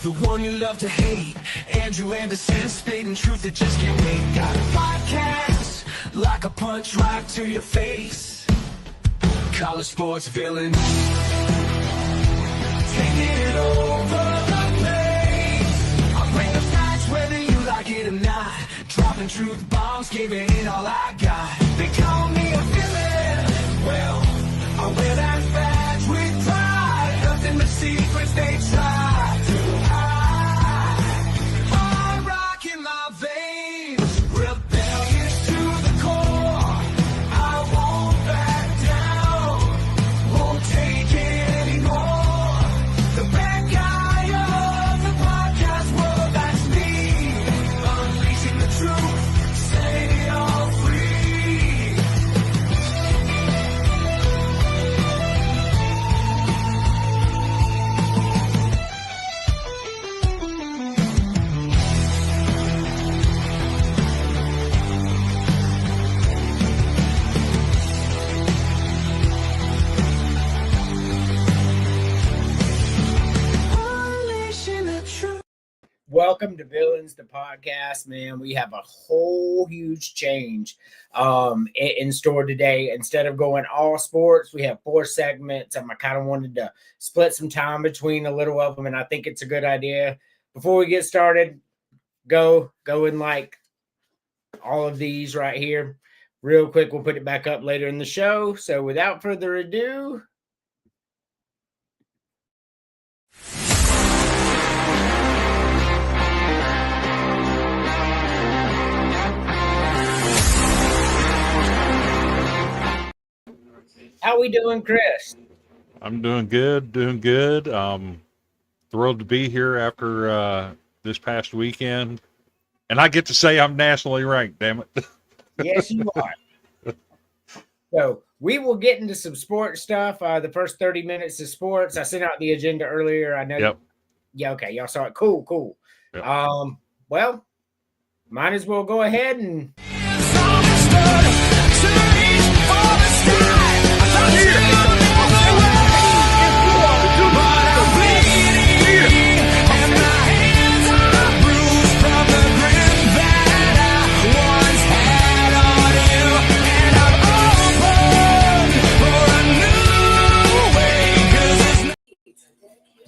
the one you love to hate. Andrew Anderson, spitting truth that just can't wait. Got a podcast, like a punch right to your face. College sports villain, taking it over the place. I bring the facts whether you like it or not. Dropping truth bombs, giving it all I got. They call me a villain. Well, I wear that badge with pride. Nothing but secrets they try to hide. I rock in my veins, rebellious to the core. I won't back down, won't take it anymore. The bad guy of the podcast world, that's me. Unleashing the truth, setting it all free. Unleashing the truth. Welcome to Villains, the podcast, man. We have a whole huge change in store today. Instead of going all sports, we have 4 segments. I kind of wanted to split some time between a little of them, and I think it's a good idea. Before we get started, go and like all of these right here. Real quick, we'll put it back up later in the show. So without further ado, how we doing, Chris? I'm doing good. Thrilled to be here after this past weekend. And I get to say I'm nationally ranked, damn it. Yes, you are. So we will get into some sports stuff. The first 30 minutes of sports. I sent out the agenda earlier. I know. Yep. Yeah, okay. Y'all saw it. Cool. Yep. Well, might as well go ahead and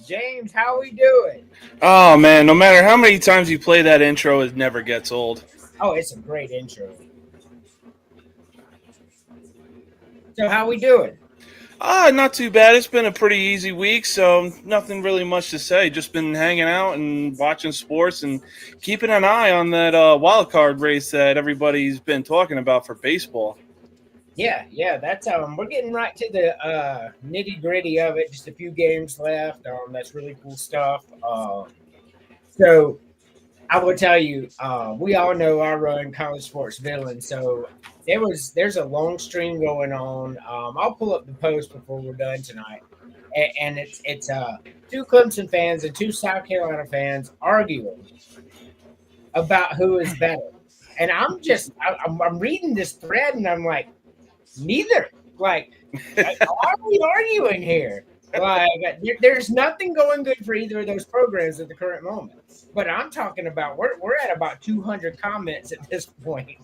James, how we doing? Oh man, no matter how many times you play that intro, it never gets old. Oh, it's a great intro. So how we doing? Not too bad. It's been a pretty easy week, so nothing really much to say. Just been hanging out and watching sports and keeping an eye on that wild card race that everybody's been talking about for baseball. Yeah, that's we're getting right to the nitty gritty of it. Just a few games left. That's really cool stuff. So I will tell you, we all know I run College Sports Villain. So there's a long stream going on. I'll pull up the post before we're done tonight, and it's 2 Clemson fans and 2 South Carolina fans arguing about who is better. And I'm reading this thread and I'm like, neither. Like, why are we arguing here? Like, there's nothing going good for either of those programs at the current moment. But I'm talking about we're at about 200 comments at this point.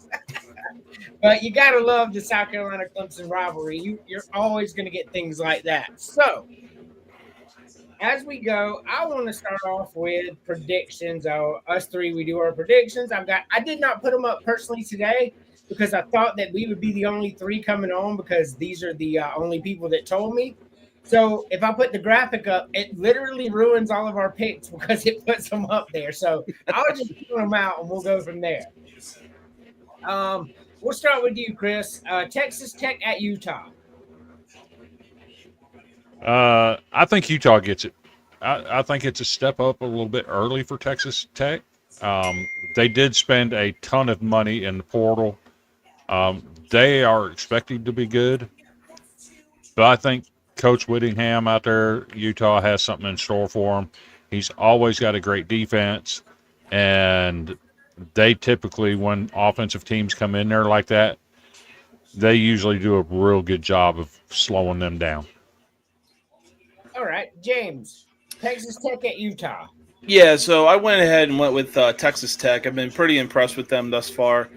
But you gotta love the South Carolina Clemson rivalry. You're always going to get things like that. So as we go, I want to start off with predictions. Us 3, we do our predictions. I did not put them up personally today, because I thought that we would be the only 3 coming on, because these are the only people that told me. So if I put the graphic up, it literally ruins all of our picks because it puts them up there. So I'll just put them out and we'll go from there. We'll start with you, Chris. Texas Tech at Utah. I think Utah gets it. I think it's a step up a little bit early for Texas Tech. They did spend a ton of money in the portal. They are expected to be good. But I think Coach Whittingham out there, Utah, has something in store for him. He's always got a great defense. And they typically, when offensive teams come in there like that, they usually do a real good job of slowing them down. All right, James, Texas Tech at Utah. Yeah, so I went ahead and went with Texas Tech. I've been pretty impressed with them thus far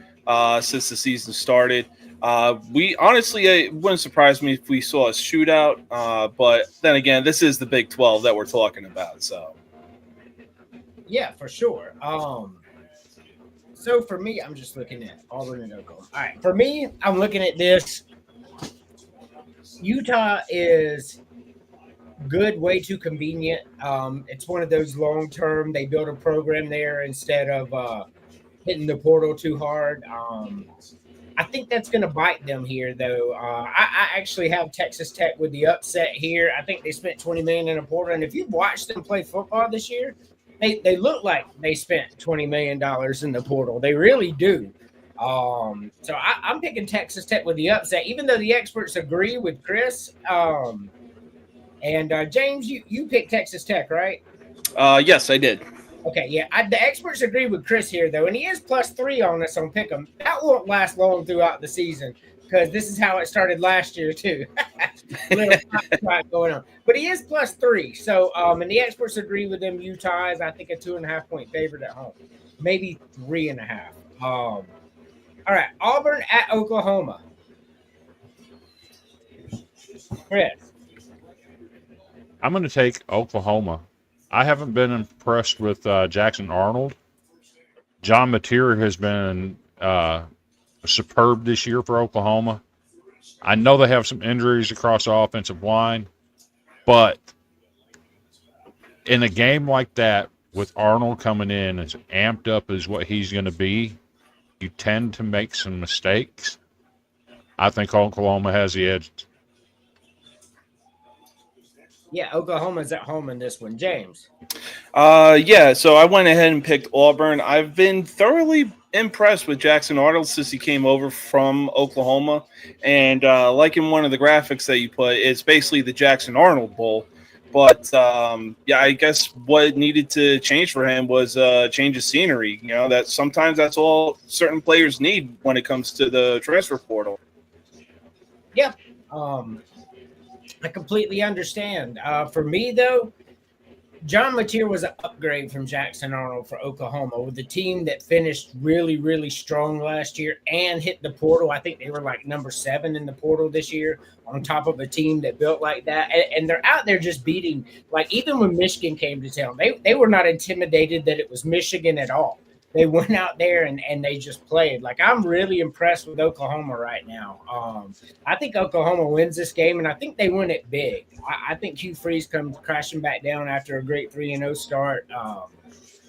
since the season started. We honestly, it wouldn't surprise me if we saw a shootout. But then again, this is the Big 12 that we're talking about. So Yeah, for sure. So for me, I'm just looking at Auburn and Oklahoma. All right, for me, I'm looking at this. Utah is good, way too convenient. It's one of those long term. They build a program there instead of hitting the portal too hard. I think that's going to bite them here, though. I actually have Texas Tech with the upset here. I think they spent $20 million in a portal, and if you've watched them play football this year, they look like they spent $20 million in the portal. They really do. So I'm picking Texas Tech with the upset, even though the experts agree with Chris. And James, you picked Texas Tech, right? yes, I did. Okay, yeah. The experts agree with Chris here, though, and he is +3 on us on Pick'em. That won't last long throughout the season because this is how it started last year too. Little going on, but he is +3. So, and the experts agree with him. Utah is, I think, a 2.5-point favorite at home, maybe 3.5. All right, Auburn at Oklahoma. Chris. I'm going to take Oklahoma. I haven't been impressed with Jackson Arnold. John Mateer has been superb this year for Oklahoma. I know they have some injuries across the offensive line, but in a game like that, with Arnold coming in as amped up as what he's going to be, you tend to make some mistakes. I think Oklahoma has the edge. Yeah, Oklahoma's at home in this one. James. Yeah, so I went ahead and picked Auburn. I've been thoroughly impressed with Jackson Arnold since he came over from Oklahoma. And like in one of the graphics that you put, it's basically the Jackson Arnold Bowl. But, yeah, I guess what needed to change for him was change of scenery. You know, that sometimes that's all certain players need when it comes to the transfer portal. Yeah. I completely understand. For me, though, John Mateer was an upgrade from Jackson Arnold for Oklahoma with a team that finished really, really strong last year and hit the portal. I think they were like number 7 in the portal this year on top of a team that built like that. And they're out there just beating, like even when Michigan came to town, they were not intimidated that it was Michigan at all. They went out there and they just played. Like, I'm really impressed with Oklahoma right now. I think Oklahoma wins this game, and I think they win it big. I think Hugh Freeze comes crashing back down after a great 3-0 start.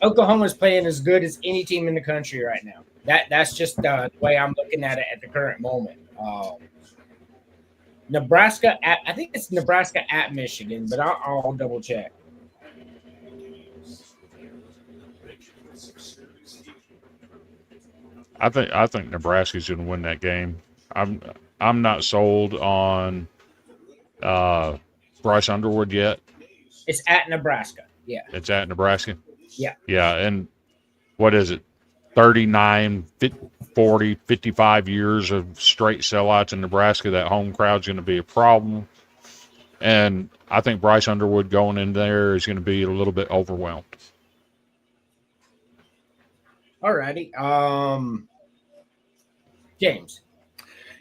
Oklahoma's playing as good as any team in the country right now. That's just the way I'm looking at it at the current moment. Nebraska, I think it's Nebraska at Michigan, but I'll double check. I think Nebraska's going to win that game. I'm not sold on Bryce Underwood yet. It's at Nebraska. Yeah. It's at Nebraska. Yeah. Yeah, and what is it? 39, 40, 55 years of straight sellouts in Nebraska. That home crowd's going to be a problem. And I think Bryce Underwood going in there is going to be a little bit overwhelmed. All righty. James.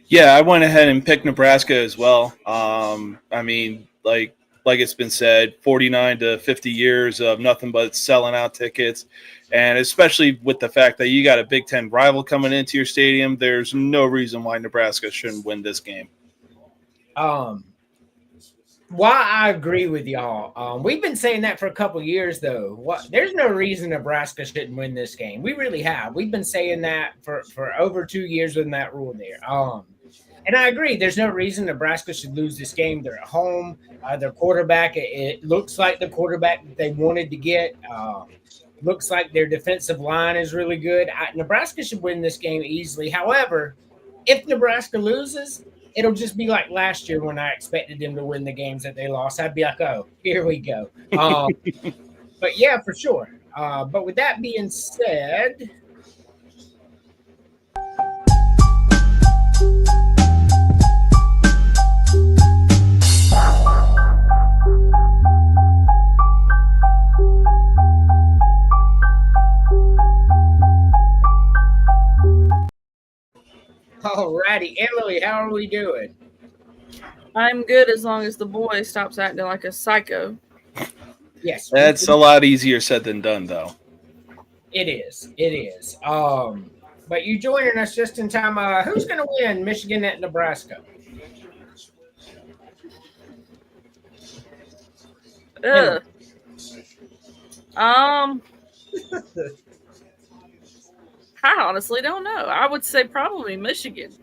Yeah, I went ahead and picked Nebraska as well. I mean, like it's been said, 49 to 50 years of nothing but selling out tickets. And especially with the fact that you got a Big Ten rival coming into your stadium, there's no reason why Nebraska shouldn't win this game. Why I agree with y'all. We've been saying that for a couple years, though. There's no reason Nebraska shouldn't win this game. We really have. We've been saying that for over 2 years with that rule there. And I agree. There's no reason Nebraska should lose this game. They're at home. Their quarterback, it looks like the quarterback that they wanted to get. Looks like their defensive line is really good. Nebraska should win this game easily. However, if Nebraska loses, it'll just be like last year when I expected them to win the games that they lost. I'd be like, oh, here we go. But, yeah, for sure. But with that being said – All righty, Emily, how are we doing? I'm good as long as the boy stops acting like a psycho. Yes, That's a lot easier said than done, though. it is. It is. But you joining us just in time. Who's going to win Michigan at Nebraska? Ugh. I honestly don't know. I would say probably Michigan.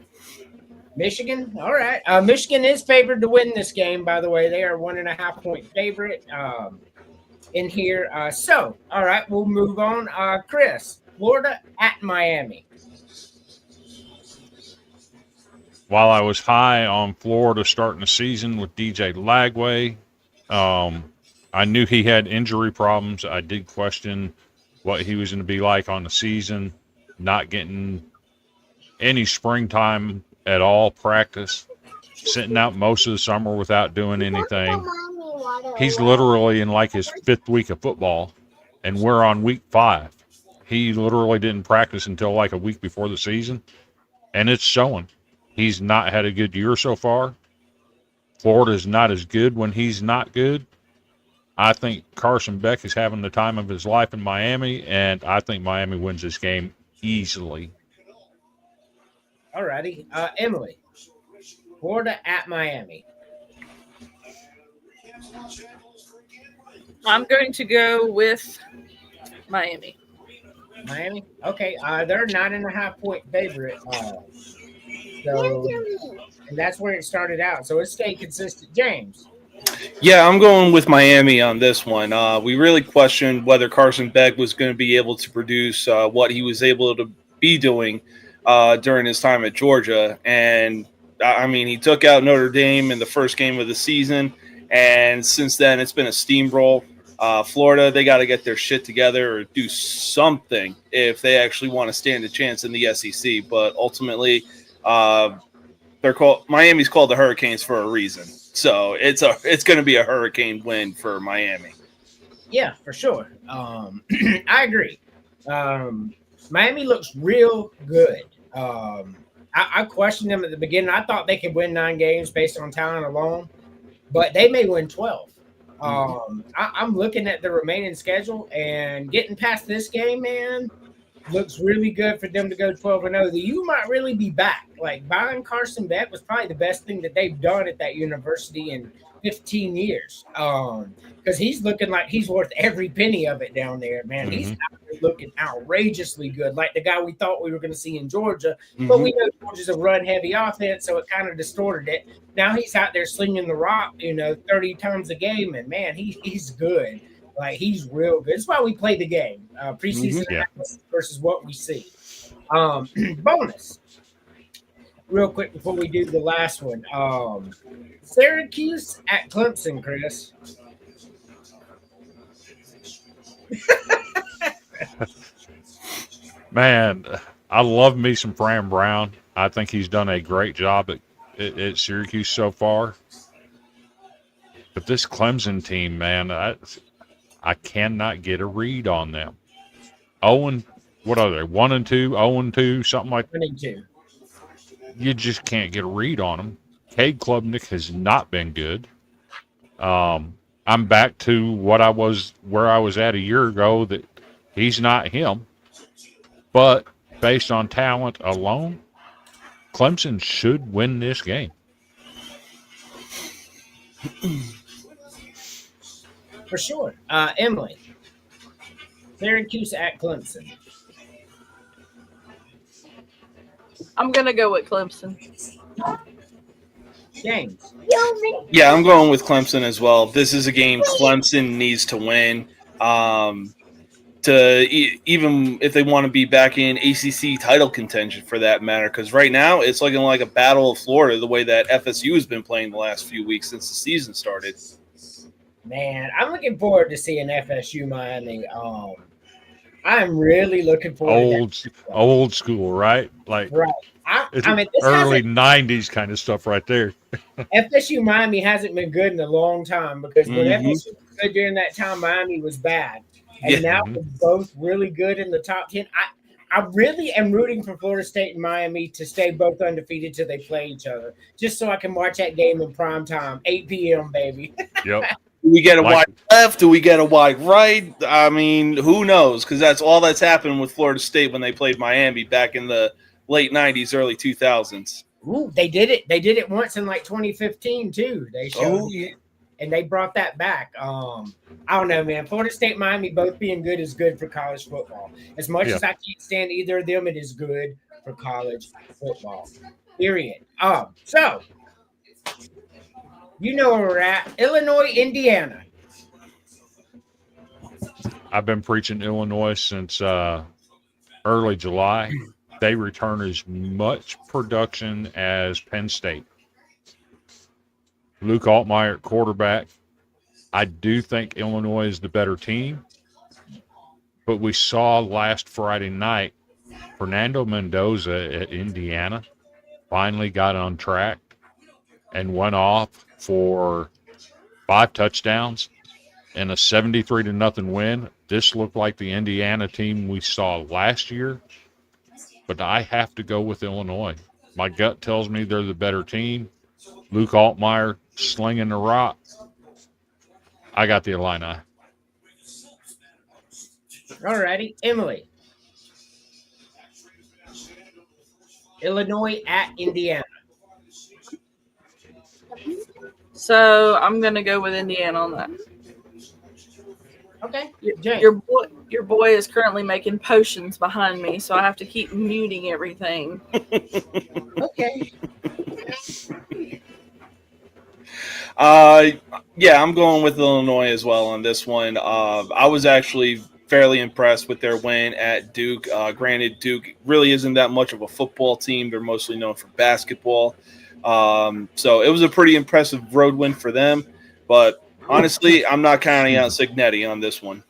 Michigan. All right. Michigan is favored to win this game. By the way, they are 1.5 point favorite in here. All right, we'll move on. Chris, Florida at Miami. While I was high on Florida starting the season with DJ Lagway, I knew he had injury problems. I did question what he was going to be like on the season, not getting any springtime at all practice, sitting out most of the summer without doing anything. He's literally in like his 5th week of football, and we're on week 5. He literally didn't practice until like a week before the season, and it's showing. He's not had a good year so far. Florida is not as good when he's not good. I think Carson Beck is having the time of his life in Miami, and I think Miami wins this game easily. All righty. Emily, Florida at Miami. I'm going to go with Miami. Miami? Okay. They're 9.5 point favorite. And that's where it started out. So it stayed consistent. James. Yeah, I'm going with Miami on this one. We really questioned whether Carson Beck was going to be able to produce what he was able to be doing during his time at Georgia. And, I mean, he took out Notre Dame in the first game of the season. And since then, it's been a steamroll. Florida, they got to get their shit together or do something if they actually want to stand a chance in the SEC. But ultimately, Miami's called the Hurricanes for a reason. So it's going to be a hurricane win for Miami. Yeah, for sure. I agree. Miami looks real good. I questioned them at the beginning. I thought they could win 9 games based on talent alone, but they may win 12. I'm looking at the remaining schedule and getting past this game, man, looks really good for them to go 12-0. The U might really be back. Like, buying Carson Beck was probably the best thing that they've done at that university in 15 years. Because he's looking like he's worth every penny of it down there, man. He's out there looking outrageously good, like the guy we thought we were going to see in Georgia. But we know Georgia's a run-heavy offense, so it kind of distorted it. Now he's out there slinging the rock, 30 times a game, and, man, he's good. Like, he's real good. That's why we play the game, preseason versus what we see. Bonus. Real quick before we do the last one. Syracuse at Clemson, Chris. Man, I love me some Fran Brown. I think he's done a great job at Syracuse so far. But this Clemson team, man, I cannot get a read on them. What are they? 1-2, 0-2, something like that. 1-2. You just can't get a read on them. Cade Klubnik has not been good. I'm back to where I was at a year ago, that he's not him. But based on talent alone, Clemson should win this game. For sure. Emily. Syracuse at Clemson. I'm going to go with Clemson. James. Yeah, I'm going with Clemson as well. This is a game Clemson needs to win. Even if they want to be back in ACC title contention for that matter, because right now it's looking like a battle of Florida the way that FSU has been playing the last few weeks since the season started. Man, I'm looking forward to seeing FSU Miami. I'm really looking forward to that. Old school, right? Like, right. It's I mean, early 90s kind of stuff right there. FSU Miami hasn't been good in a long time, because when FSU was good during that time, Miami was bad. And now we're both really good in the top 10. I really am rooting for Florida State and Miami to stay both undefeated till they play each other, just so I can watch that game in prime time, 8 p.m. baby. Yep. Do we get a Like- wide left? Do we get a wide right? I mean, who knows? Because that's all that's happened with Florida State when they played Miami back in the late 90s, early 2000s. Ooh, they did it. They did it once in like 2015 too. They showed, yeah. and they brought that back. I don't know, man. Florida State, Miami, both being good is good for college football. As much as I can't stand either of them, it is good for college football. Period. So you know where we're at. Illinois, Indiana. I've been preaching Illinois since early July. They return as much production as Penn State. Luke Altmaier at quarterback. I do think Illinois is the better team. But we saw last Friday night, Fernando Mendoza at Indiana finally got on track and went off for 5 touchdowns and a 73-0 win. This looked like the Indiana team we saw last year, but I have to go with Illinois. My gut tells me they're the better team. Luke Altmaier slinging the rock. I got the Illini. All righty, Emily. Illinois at Indiana. So I'm gonna go with Indiana on that. Okay, Jay. Your boy is currently making potions behind me, so I have to keep muting everything. Okay. Yeah, I'm going with Illinois as well on this one. I was actually fairly impressed with their win at Duke. Granted, Duke really isn't that much of a football team. They're mostly known for basketball. So it was a pretty impressive road win for them. But honestly, I'm not counting out Cignetti on this one.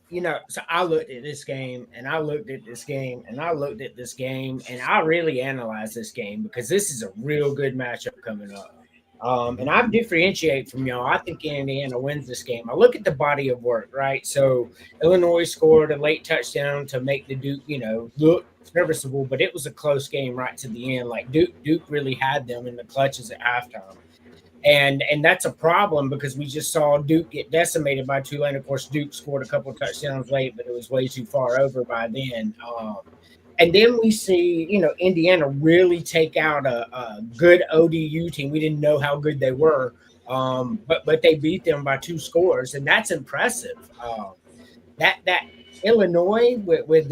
You know, so I looked at this game, and I looked at this game, and I looked at this game, and I really analyzed this game because this is a real good matchup coming up. And I differentiate from y'all. I think Indiana wins this game. I look at the body of work, right? So Illinois scored a late touchdown to make the Duke, look serviceable, but it was a close game right to the end. Like Duke really had them in the clutches at halftime. And that's a problem because we just saw Duke get decimated by Tulane. Of course, Duke scored a couple of touchdowns late, but it was way too far over by then. And then we see, Indiana really take out a good ODU team. We didn't know how good they were, but they beat them by 2 scores, and that's impressive. That Illinois with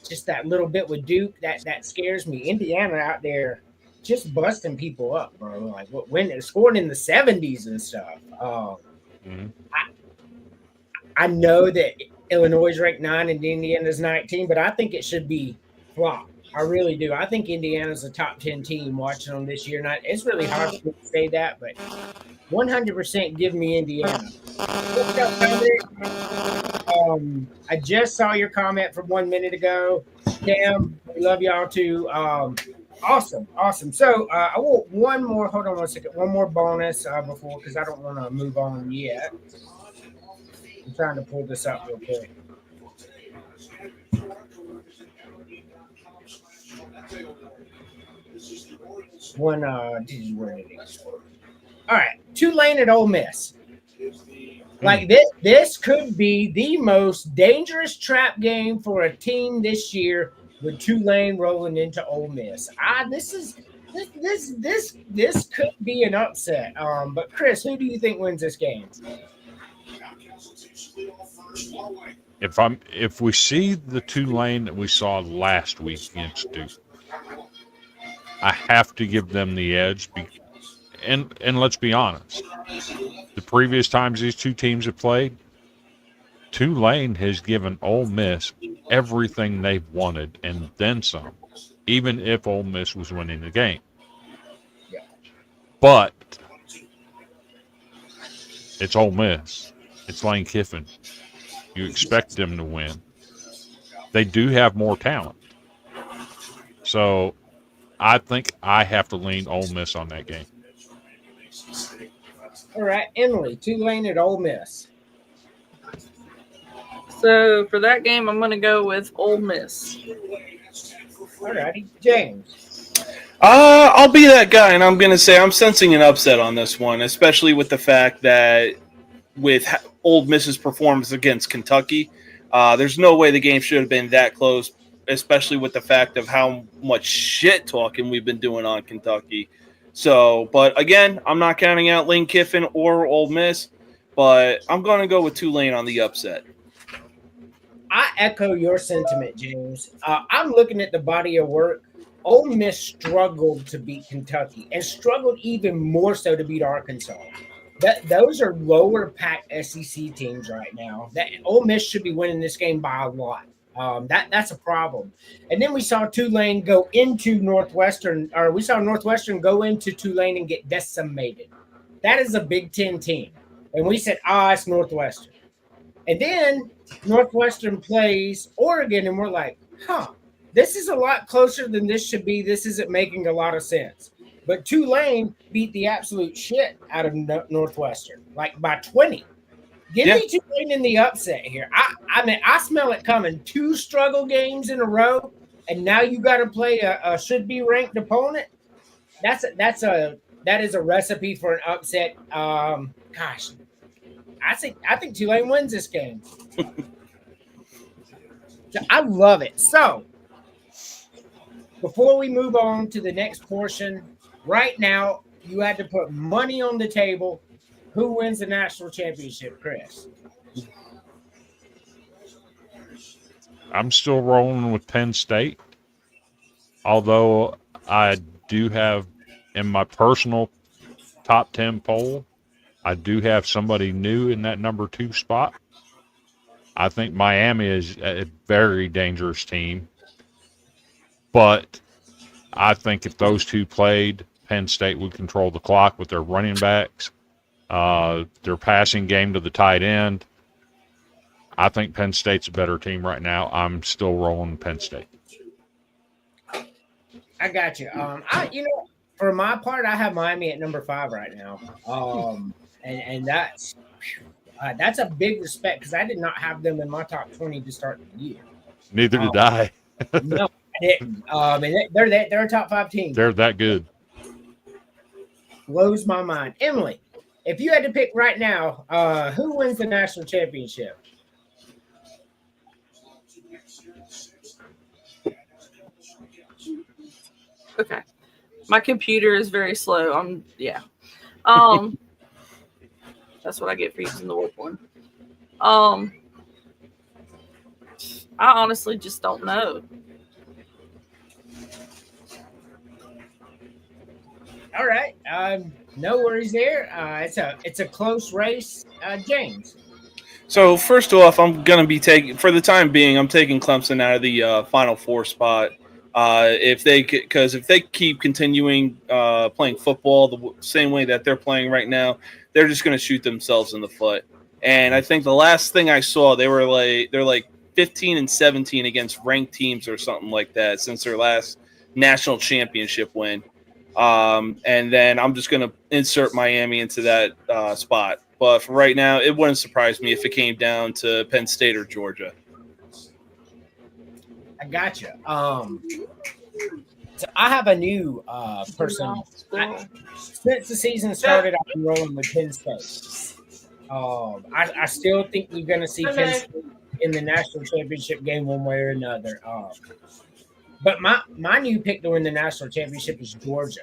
just that little bit with Duke, that scares me. Indiana out there just busting people up, bro. Like when they're scoring in the 70s and stuff. I know that Illinois is ranked 9 and Indiana's 19, but I think it should be flop. I really do. I think Indiana's a top 10 team watching them this year. Now, it's really hard for me to say that, but 100% give me Indiana. What's up, Dominic? I just saw your comment from 1 minute ago. Cam, we love y'all too. Awesome. So I want one more. Hold on 1 second. One more bonus before, because I don't want to move on yet. I'm trying to pull this up real quick. One, where it is. All right, Tulane at Ole Miss. Like this could be the most dangerous trap game for a team this year with Tulane rolling into Ole Miss. This could be an upset. But Chris, who do you think wins this game? If we see the Tulane that we saw last week against Duke, I have to give them the edge. And let's be honest, the previous times these two teams have played, Tulane has given Ole Miss everything they've wanted and then some, even if Ole Miss was winning the game. Yeah. But it's Ole Miss. It's Lane Kiffin. You expect them to win. They do have more talent. So I think I have to lean Ole Miss on that game. All right, Emily, Tulane at Ole Miss. So for that game, I'm going to go with Ole Miss. Alrighty, James. I'll be that guy, and I'm going to say I'm sensing an upset on this one, especially with the fact that with Ole Miss's performance against Kentucky, there's no way the game should have been that close, especially with the fact of how much shit talking we've been doing on Kentucky. So, but again, I'm not counting out Lane Kiffin or Ole Miss, but I'm going to go with Tulane on the upset. I echo your sentiment, James. I'm looking at the body of work. Ole Miss struggled to beat Kentucky and struggled even more so to beat Arkansas. Those are lower packed SEC teams right now. That Ole Miss should be winning this game by a lot. That's a problem. And then we saw Tulane go into Northwestern, or we saw Northwestern go into Tulane and get decimated. That is a Big Ten team. And we said, it's Northwestern. And then Northwestern plays Oregon, and we're like, this is a lot closer than this should be. This isn't making a lot of sense. But Tulane beat the absolute shit out of Northwestern, like by 20. Give me Tulane in the upset here. I mean, I smell it coming. 2 struggle games in a row, and now you got to play a should-be ranked opponent. That is a recipe for an upset. Gosh, I think Tulane wins this game. I love it. So, before we move on to the next portion, right now you had to put money on the table. Who wins the national championship, Chris? I'm still rolling with Penn State, although I do have in my personal top 10 poll, I do have somebody new in that number 2 spot. I think Miami is a very dangerous team, but I think if those two played, Penn State would control the clock with their running backs, their passing game to the tight end. I think Penn State's a better team right now. I'm still rolling Penn State. I got you. For my part, I have Miami at number 5 right now. And that's a big respect because I did not have them in my top 20 to start the year. Neither did I. No, I didn't. And they're a top 5 team. They're that good. Blows my mind. Emily, if you had to pick right now, who wins the national championship? Okay. My computer is very slow. That's what I get for using the work one. I honestly just don't know. All right. No worries there. It's a close race. James. So first off, I'm going to be for the time being, I'm taking Clemson out of the Final Four spot. If they keep continuing playing football the same way that they're playing right now, they're just going to shoot themselves in the foot. And I think the last thing I saw, they're like 15-17 against ranked teams or something like that since their last national championship win. And then I'm just going to insert Miami into that spot. But for right now, it wouldn't surprise me if it came down to Penn State or Georgia. I got you. So I have a new person. Since the season started, I've been rolling with Penn State. I still think you're going to see Penn State in the national championship game one way or another. But my new pick to win the national championship is Georgia.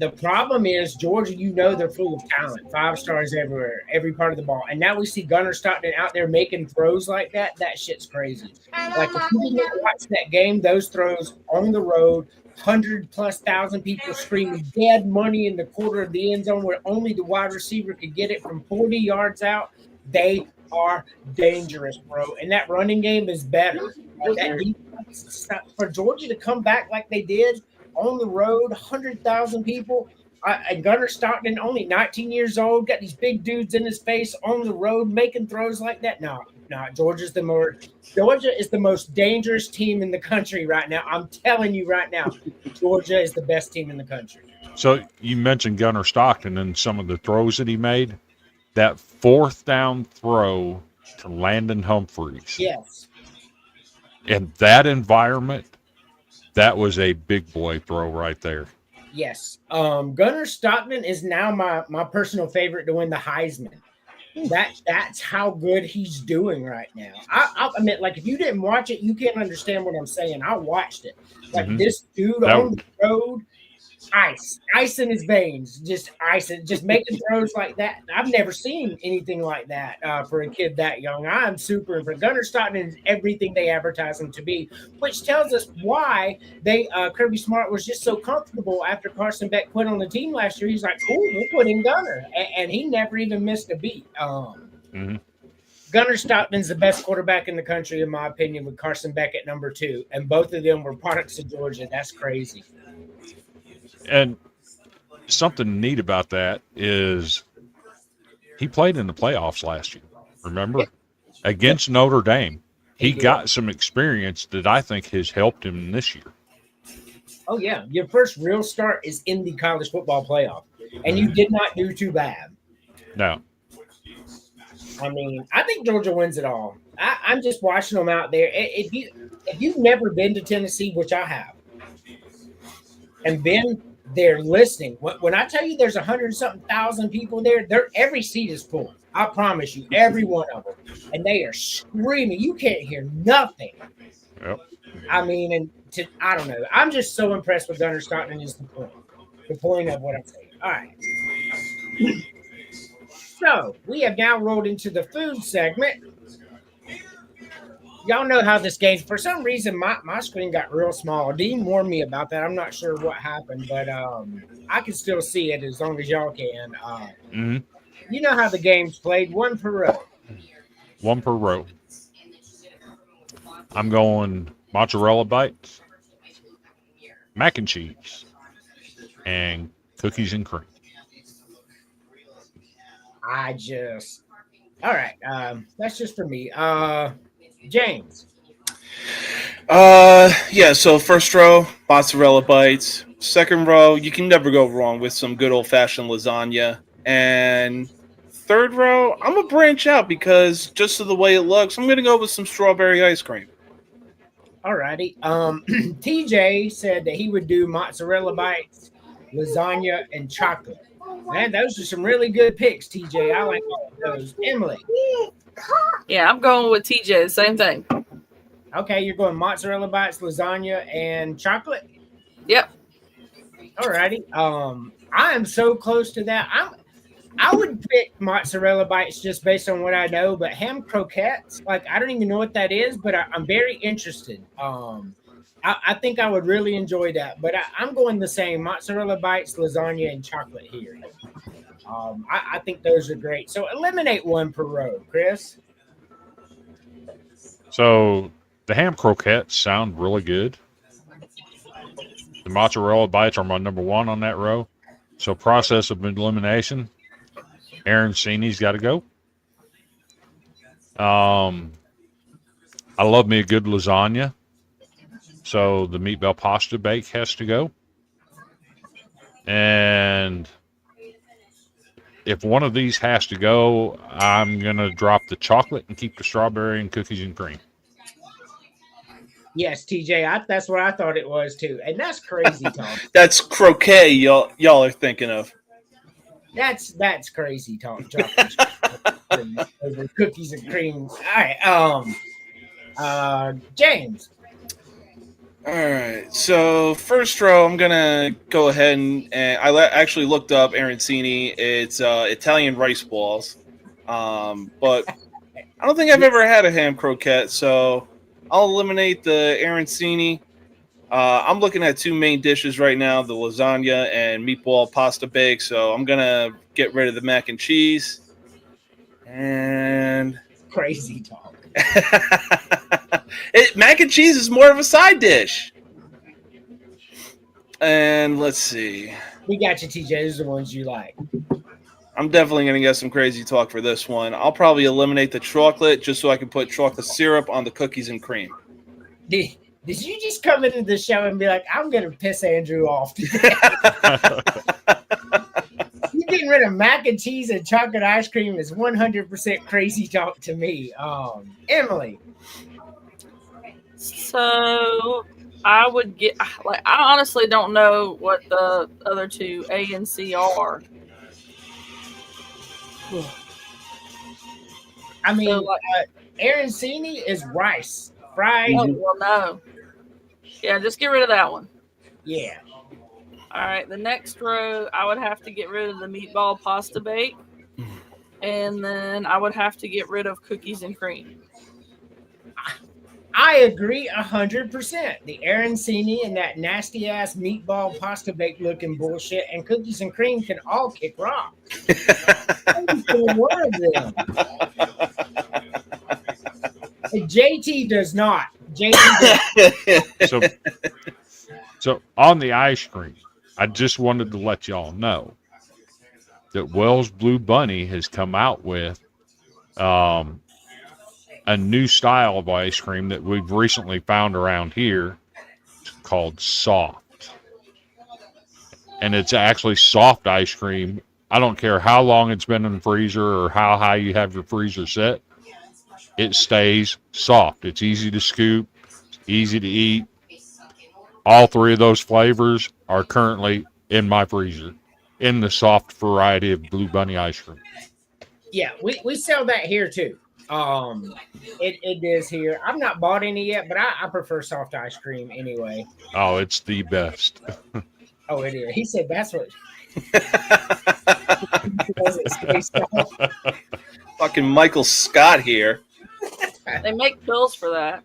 The problem is Georgia, they're full of talent, 5 stars everywhere, every part of the ball. And now we see Gunnar Stockton out there making throws like that. That shit's crazy. Like if you didn't watch that game, those throws on the road, 100,000+ people screaming dead money in the quarter of the end zone where only the wide receiver could get it from 40 yards out. They are dangerous, bro. And that running game is better. That defense, for Georgia to come back like they did on the road, 100,000 people, and Gunnar Stockton, only 19 years old, got these big dudes in his face on the road making throws like that. No, Georgia is the most dangerous team in the country right now. I'm telling you right now, Georgia is the best team in the country. So you mentioned Gunnar Stockton and some of the throws that he made. That 4th down throw to Landon Humphreys. Yes. In that environment, that was a big boy throw right there. Yes. Gunnar Stockton is now my personal favorite to win the Heisman. That's how good he's doing right now. I'll admit, like, if you didn't watch it, you can't understand what I'm saying. I watched it. Like this dude on the road, ice in his veins, just making throws like that. I've never seen anything like that for a kid that young. I'm super impressed. Gunnar Stockton is everything they advertise him to be, which tells us why Kirby Smart was just so comfortable after Carson Beck quit on the team last year. He's like, cool, we'll put in Gunnar, and he never even missed a beat. Gunnar Stockton's the best quarterback in the country, in my opinion, with Carson Beck at number 2, and both of them were products of Georgia. That's crazy. And something neat about that is he played in the playoffs last year, remember? Against Notre Dame. He got some experience that I think has helped him this year. Oh, yeah. Your first real start is in the college football playoff, and you did not do too bad. No. I mean, I think Georgia wins it all. I'm just watching them out there. If you've never been to Tennessee, which I have, and been there listening, when I tell you there's 100-something thousand people there, every seat is full. I promise you, every one of them, and they are screaming. You can't hear nothing. Yep. I mean, I don't know. I'm just so impressed with Gunnar Stockton. Is the point of what I'm saying. All right. So we have now rolled into the food segment. Y'all know how this game, for some reason, my screen got real small. Dean warned me about that. I'm not sure what happened, but I can still see it as long as y'all can. You know how the game's played, one per row. One per row. I'm going mozzarella bites, mac and cheese, and cookies and cream. All right. That's just for me. James. Yeah, so first row, mozzarella bites. Second row, you can never go wrong with some good old-fashioned lasagna. And third row, I'm going to branch out because just of the way it looks, I'm going to go with some strawberry ice cream. All righty. TJ said that he would do mozzarella bites, lasagna, and chocolate. Man, those are some really good picks, TJ. I like all of those. Emily. Yeah, I'm going with TJ. Same thing. Okay, you're going mozzarella bites, lasagna, and chocolate? Yep. All righty. I am so close to that. I would pick mozzarella bites just based on what I know, but ham croquettes, like, I don't even know what that is, but I'm very interested. I think I would really enjoy that, but I'm going the same mozzarella bites, lasagna, and chocolate here. I think those are great. So eliminate one per row, Chris. So the ham croquettes sound really good. The mozzarella bites are my number 1 on that row. So process of elimination, Aaron Sini's got to go. I love me a good lasagna. So the meat bell pasta bake has to go. And if one of these has to go, I'm going to drop the chocolate and keep the strawberry and cookies and cream. Yes, TJ, that's what I thought it was too. And that's crazy, Tom. That's croquet y'all are thinking of. That's crazy, Tom. Chocolate over cookies and cream. All right. James. All right, so first row, I'm going to go ahead and I actually looked up arancini. It's Italian rice balls, but I don't think I've ever had a ham croquette, so I'll eliminate the arancini. I'm looking at 2 main dishes right now, the lasagna and meatball pasta bake, so I'm going to get rid of the mac and cheese. And Crazy talk. Mac and cheese is more of a side dish. And let's see. We got you, TJ. Those are the ones you like. I'm definitely going to get some crazy talk for this one. I'll probably eliminate the chocolate just so I can put chocolate syrup on the cookies and cream. Did you just come into the show and be like, I'm going to piss Andrew off today? You getting rid of mac and cheese and chocolate ice cream is 100% crazy talk to me. Emily. So I would get like I honestly don't know what the other two A and C are. I mean, So, like- arancini is rice, fried. Oh, well, no. Yeah, just get rid of that one. Yeah. All right, the next row, I would have to get rid of the meatball pasta bake, and then I would have to get rid of cookies and cream. I agree 100%. The arancini and that nasty ass meatball pasta bake looking bullshit and cookies and cream can all kick rock. One of them. JT does not. JT does. So on the ice cream, I just wanted to let y'all know that Wells Blue Bunny has come out with a new style of ice cream that we've recently found around here called soft. And it's actually soft ice cream. I don't care how long it's been in the freezer or how high you have your freezer set. It stays soft. It's easy to scoop, easy to eat. All three of those flavors are currently in my freezer in the soft variety of Blue Bunny ice cream. Yeah, we sell that here too. It is here. I've not bought any yet, but I prefer soft ice cream anyway. Oh, it's the best. Oh, it is. He said that's what. Fucking Michael Scott here. They make pills for that.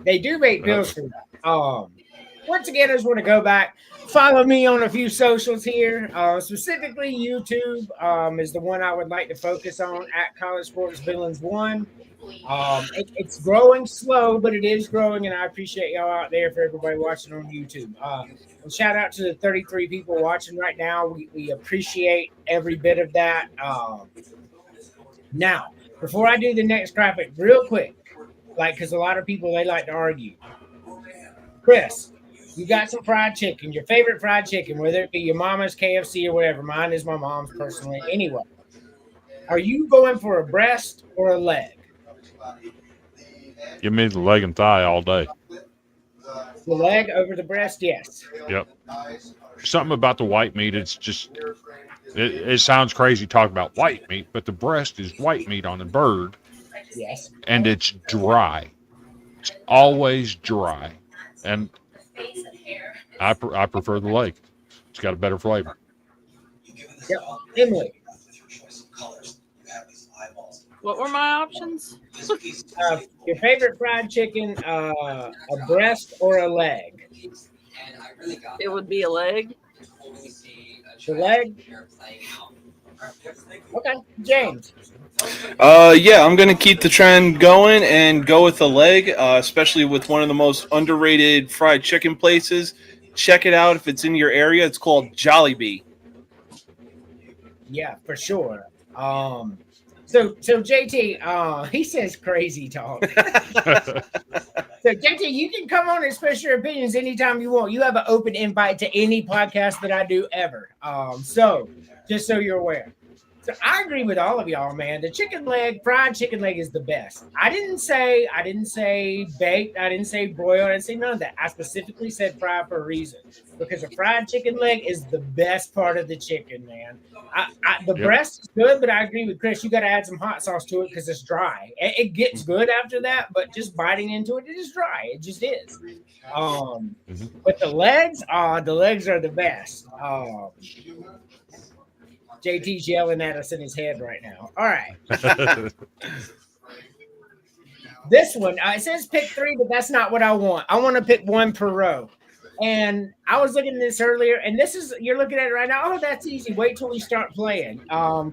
They do make bills for that. Once again, I just want to go back. Follow me on a few socials here. Specifically, YouTube is the one I would like to focus on at College Sports Villains 1. It's growing slow, but it is growing, and I appreciate y'all out there for everybody watching on YouTube. And shout out to the 33 people watching right now. We appreciate every bit of that. Now, before I do the next graphic, real quick, because a lot of people, they like to argue. Chris, you got some fried chicken, your favorite fried chicken, whether it be your mama's, KFC, or whatever. Mine is my mom's personally. Anyway, are you going for a breast or a leg? Give me the leg and thigh all day. The leg over the breast? Yes. Yep. Something about the white meat, it's just, it sounds crazy talking about white meat, but the breast is white meat on the bird. Yes. And it's dry. It's always dry. And I prefer the leg. It's got a better flavor. Yep. Emily. What were my options? Your favorite fried chicken, a breast or a leg? It would be a leg. The leg? Okay. James. Yeah, I'm going to keep the trend going and go with the leg, especially with one of the most underrated fried chicken places. Check it out if it's in your area. It's called Jollibee. Yeah, for sure. So JT, he says crazy talk. So JT, you can come on and express your opinions anytime you want. You have an open invite to any podcast that I do ever. So just so you're aware. So I agree with all of y'all, man. The chicken leg, fried chicken leg is the best. I didn't say baked, I didn't say broiled, I didn't say none of that. I specifically said fried for a reason. Because a fried chicken leg is the best part of the chicken, man. The breast is good, but I agree with Chris. You got to add some hot sauce to it because it's dry. It gets good after that, but just biting into it, it is dry. It just is. But the legs are the best. JT's yelling at us in his head right now. All right. This one, it says pick 3, but that's not what I want. I want to pick 1 per row. And I was looking at this earlier, and this is, you're looking at it right now. Oh, that's easy. Wait till we start playing.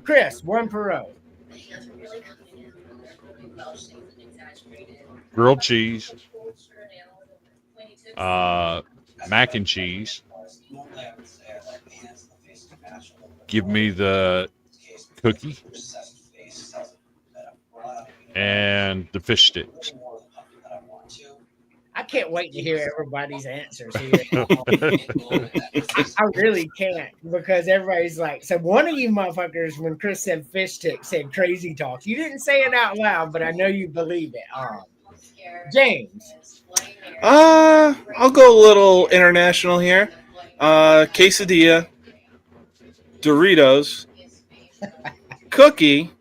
Chris, 1 per row. Grilled cheese, mac and cheese. Give me the cookie and the fish sticks. I can't wait to hear everybody's answers here. I really can't because everybody's like, so one of you motherfuckers, when Chris said fish stick, said crazy talk. You didn't say it out loud, but I know you believe it. James. I'll go a little international here. Quesadilla, Doritos, cookie,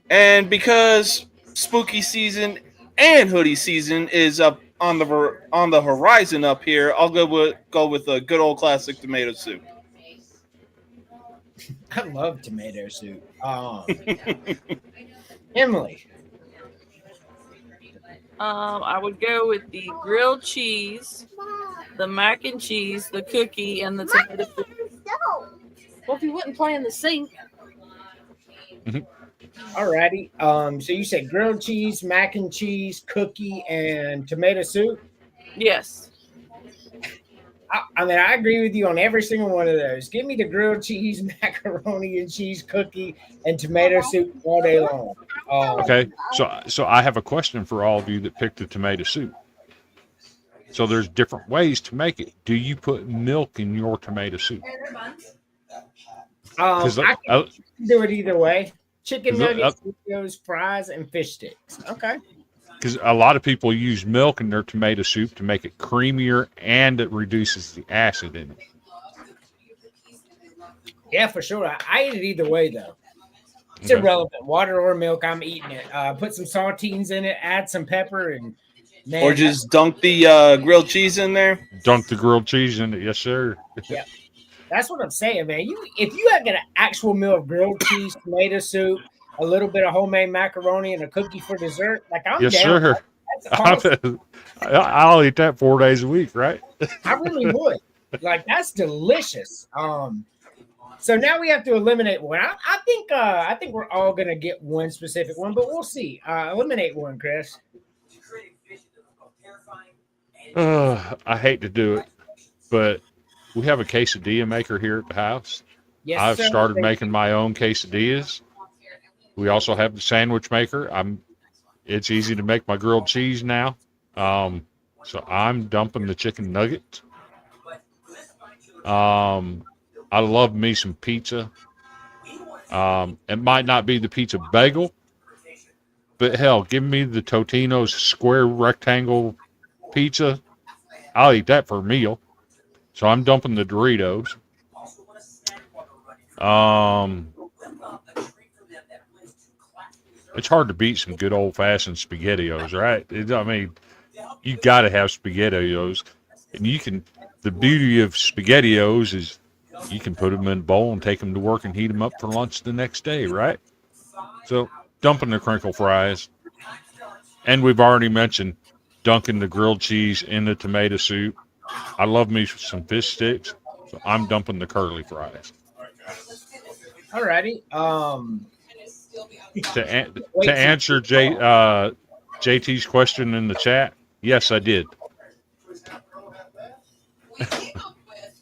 and because spooky season and hoodie season is up on the horizon up here, I'll go with a good old classic tomato soup. I love tomato soup. Emily. I would go with the grilled cheese, the mac and cheese, the cookie, and the tomato soup. Well, if you wouldn't play in the sink. Alrighty. So you said grilled cheese, mac and cheese, cookie, and tomato soup? Yes. I mean, I agree with you on every single one of those. Give me the grilled cheese, macaroni and cheese, cookie, and tomato soup all day long. Okay, so I have a question for all of you that picked the tomato soup. So there's different ways to make it. Do you put milk in your tomato soup? I can do it either way. Chicken nuggets, Cheetos, fries, and fish sticks. Okay. Because a lot of people use milk in their tomato soup to make it creamier, and it reduces the acid in it. Yeah, for sure. I eat it either way, though. It's irrelevant. Water or milk, I'm eating it. Put some saltines in it, add some pepper, and man, or just dunk the grilled cheese in there. Dunk the grilled cheese in it, yes, sir. Yeah, that's what I'm saying, man. If you have got an actual meal of grilled cheese, tomato soup, a little bit of homemade macaroni, and a cookie for dessert, like I'm yes, down. Sir. That's awesome. I'll eat that 4 days a week, right? I really would. Like that's delicious. So now we have to eliminate one. I think we're all gonna get one specific one, but we'll see. Eliminate one, Chris. I hate to do it, but we have a quesadilla maker here at the house. Yes, I've sir. started making my own quesadillas. We also have the sandwich maker. It's easy to make my grilled cheese now. So I'm dumping the chicken nuggets. I love me some pizza. It might not be the pizza bagel, but hell, give me the Totino's square rectangle pizza. I'll eat that for a meal. So I'm dumping the Doritos. It's hard to beat some good old-fashioned SpaghettiOs, right? I mean, you got to have SpaghettiOs. And the beauty of SpaghettiOs is you can put them in a bowl and take them to work and heat them up for lunch the next day, right? So dumping the crinkle fries. And we've already mentioned dunking the grilled cheese in the tomato soup. I love me some fish sticks, so I'm dumping the curly fries. Alrighty. To answer JT's question in the chat, yes, I did.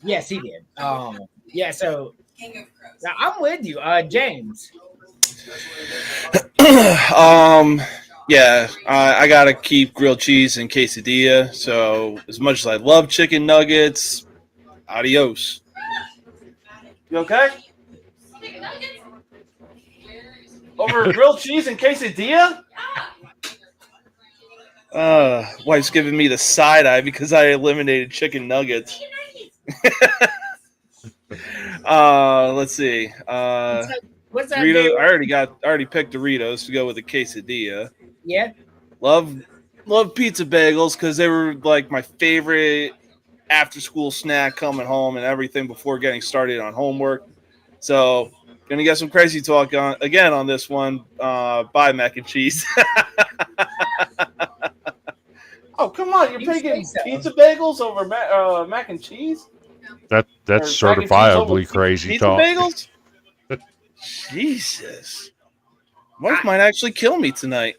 Yes, he did. Yeah, so now I'm with you, James. Yeah, I gotta keep grilled cheese and quesadilla. So as much as I love chicken nuggets, adios. You okay? Over grilled cheese and quesadilla? Wife's giving me the side eye because I eliminated chicken nuggets. Let's see. What's that? Dorito, I already picked Doritos to go with the quesadilla. Yeah. Love pizza bagels because they were like my favorite after school snack coming home and everything before getting started on homework. So gonna get some crazy talk on this one. Buy mac and cheese. Oh come on! You're picking pizza bagels over mac and cheese? That's certifiably crazy pizza talk. Bagels? Jesus, wife might actually kill me tonight.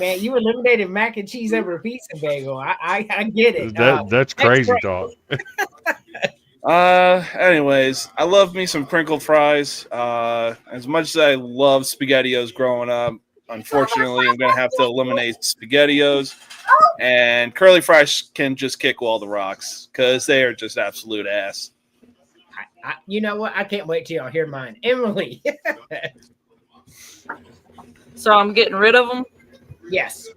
Man, you eliminated mac and cheese over a pizza bagel. I get it. That's crazy talk. Anyways, I love me some crinkled fries. As much as I love SpaghettiOs growing up, unfortunately, I'm going to have to eliminate SpaghettiOs. And curly fries can just kick all the rocks because they are just absolute ass. You know what? I can't wait till y'all hear mine. Emily. So I'm getting rid of them. Yes.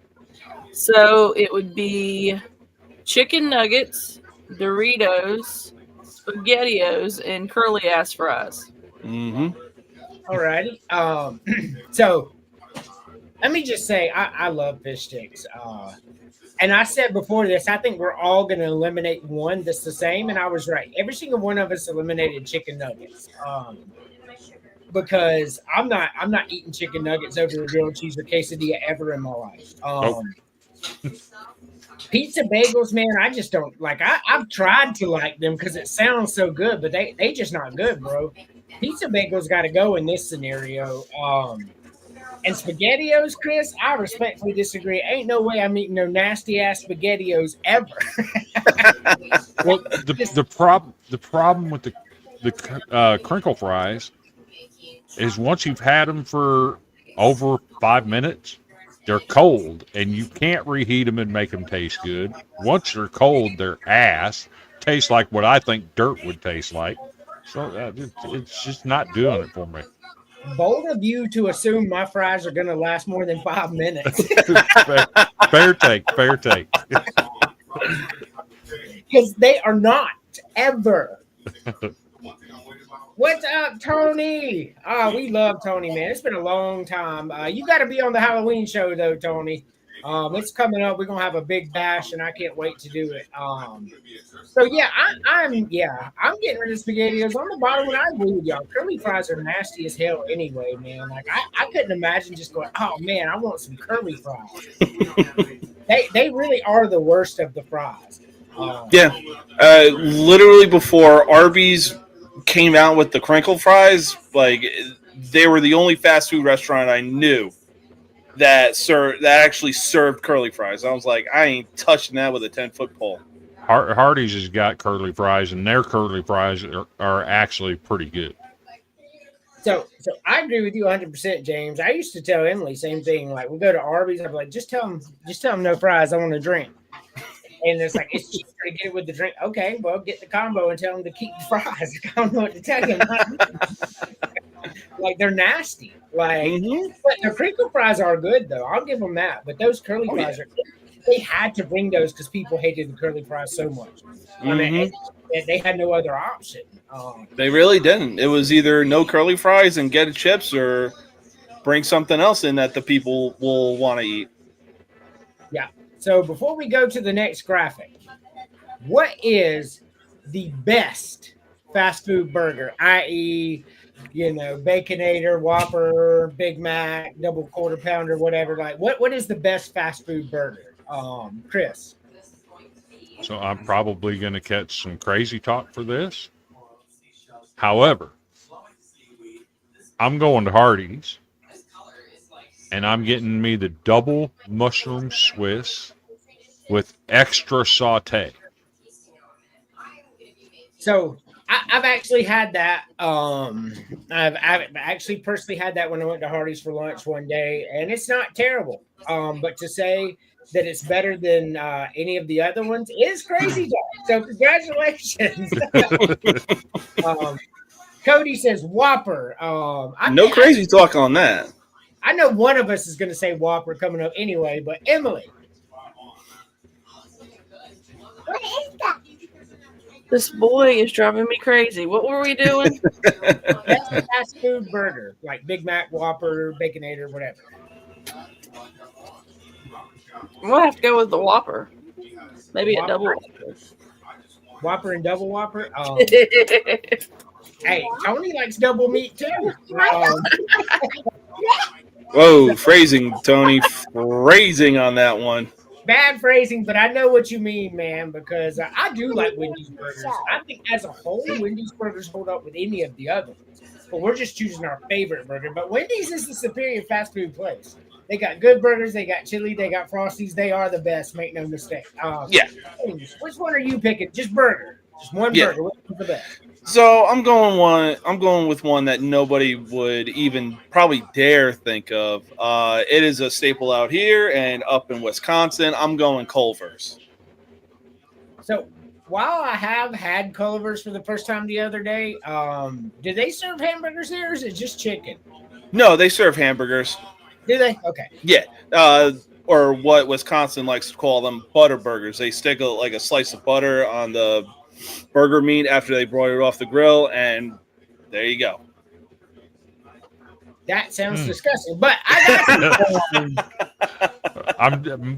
So it would be chicken nuggets, Doritos, SpaghettiOs, and curly ass fries. Mm-hmm. Alrighty. So let me just say I love fish sticks. And I said before this, I think we're all going to eliminate one that's the same, and I was right. Every single one of us eliminated chicken nuggets, because I'm not eating chicken nuggets over a grilled cheese or quesadilla ever in my life. Pizza bagels, man, I just don't like. I've tried to like them because it sounds so good, but they just not good, bro. Pizza bagels got to go in this scenario. And SpaghettiOs, Chris, I respectfully disagree. Ain't no way I'm eating no nasty ass SpaghettiOs ever. Well, the problem with the crinkle fries is once you've had them for over 5 minutes, they're cold, and you can't reheat them and make them taste good. Once they're cold, they're ass. Tastes like what I think dirt would taste like. So it's just not doing it for me. Bold of you to assume my fries are going to last more than 5 minutes. Fair take. Because they are not, ever. What's up, Tony? Oh, we love Tony, man. It's been a long time. You got to be on the Halloween show, though, Tony. It's coming up. We're going to have a big bash, and I can't wait to do it. So, yeah, I'm getting rid of SpaghettiOs. On the bottom, when I agree with y'all, curly fries are nasty as hell anyway, man. Like, I couldn't imagine just going, oh, man, I want some curly fries. They really are the worst of the fries. Literally before Arby's came out with the crinkle fries, like, they were the only fast food restaurant I knew that actually served curly fries. I was like, I ain't touching that with a 10-foot pole. Hardee's has got curly fries, and their curly fries are actually pretty good. So I agree with you 100%, James. I used to tell Emily same thing. Like, we go to Arby's, I'd be like, just tell them no fries. I want a drink. And it's like, it's cheaper to get it with the drink. Okay, well, get the combo and tell them to keep the fries. I don't know what to tell you. Like, they're nasty. Like, but the crinkle fries are good, though. I'll give them that. But those curly fries are good. They had to bring those because people hated the curly fries so much. I mean, they had no other option. They really didn't. It was either no curly fries and get chips, or bring something else in that the people will want to eat. Yeah. So before we go to the next graphic, what is the best fast food burger? I.e., Baconator, Whopper, Big Mac, double quarter pounder, whatever. Like, what is the best fast food burger? Chris. So I'm probably going to catch some crazy talk for this. However, I'm going to Hardee's, and I'm getting me the double mushroom Swiss with extra saute. So I've actually had that. I've actually personally had that when I went to Hardee's for lunch one day, and it's not terrible. But to say that it's better than any of the other ones is crazy. So congratulations. Cody says Whopper. No crazy talk on that. I know one of us is going to say Whopper coming up anyway, but Emily. What is that? This boy is driving me crazy. What were we doing? That's a fast food burger, like Big Mac, Whopper, Baconator, whatever. We'll have to go with the Whopper. Maybe a double Whopper. Whopper and double Whopper? Hey, Tony likes double meat too. Whoa, phrasing, Tony. Phrasing on that one. Bad phrasing, but I know what you mean, man, because I do like Wendy's burgers. I think as a whole, Wendy's burgers hold up with any of the other ones. But we're just choosing our favorite burger. But Wendy's is the superior fast food place. They got good burgers. They got chili. They got Frosties. They are the best. Make no mistake. Yeah. Which one are you picking? Just burger. Just one burger. Which one's the best? So I'm going with one that nobody would even probably dare think of. It is a staple out here and up in Wisconsin. I'm going Culver's. So while I have had Culver's for the first time the other day, do they serve hamburgers there, or is it just chicken? No, they serve hamburgers. Do they? Okay. Yeah, or what Wisconsin likes to call them, butter burgers. They stick a slice of butter on the burger meat after they brought it off the grill, and there you go. That sounds disgusting, but I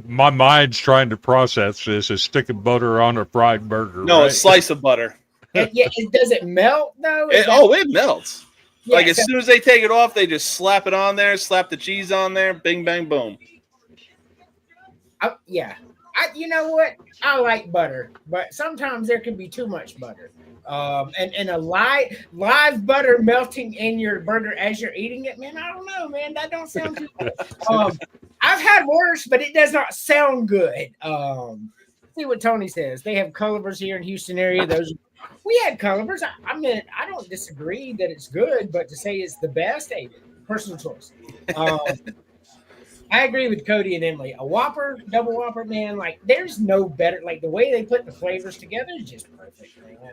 My mind's trying to process this as sticking butter on a fried burger. No, right? a slice of butter. does it melt though? It melts. Yeah, Like as soon as they take it off, they just slap it on there, slap the cheese on there, bing, bang, boom. You know what? I like butter, but sometimes there can be too much butter. And a live butter melting in your burger as you're eating it, man. I don't know, man. That don't sound too good. I've had worse, but it does not sound good. See what Tony says. They have Culver's here in Houston area. We had Culver's. I mean, I don't disagree that it's good, but to say it's the best, hey, personal choice. I agree with Cody and Emily. A Whopper, double Whopper, man, like there's no better. Like the way they put the flavors together is just perfect, man.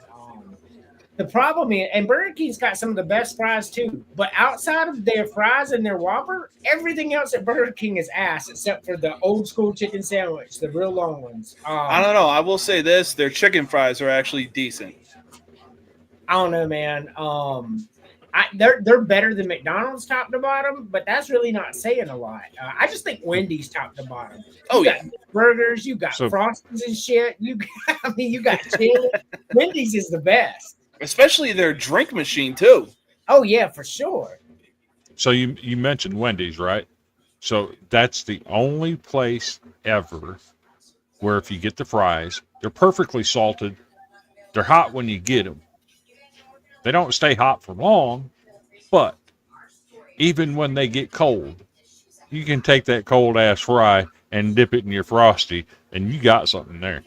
The problem is, and Burger King's got some of the best fries too, but outside of their fries and their Whopper, everything else at Burger King is ass except for the old school chicken sandwich, the real long ones. I don't know. I will say this: their chicken fries are actually decent. I don't know, man. They're better than McDonald's top to bottom, but that's really not saying a lot. I just think Wendy's top to bottom. You got burgers, you got Frosties and shit. You got chili. Wendy's is the best, especially their drink machine too. Oh yeah, for sure. So you mentioned Wendy's, right? So that's the only place ever where if you get the fries, they're perfectly salted. They're hot when you get them. They don't stay hot for long, but even when they get cold, you can take that cold ass fry and dip it in your Frosty, and you got something there.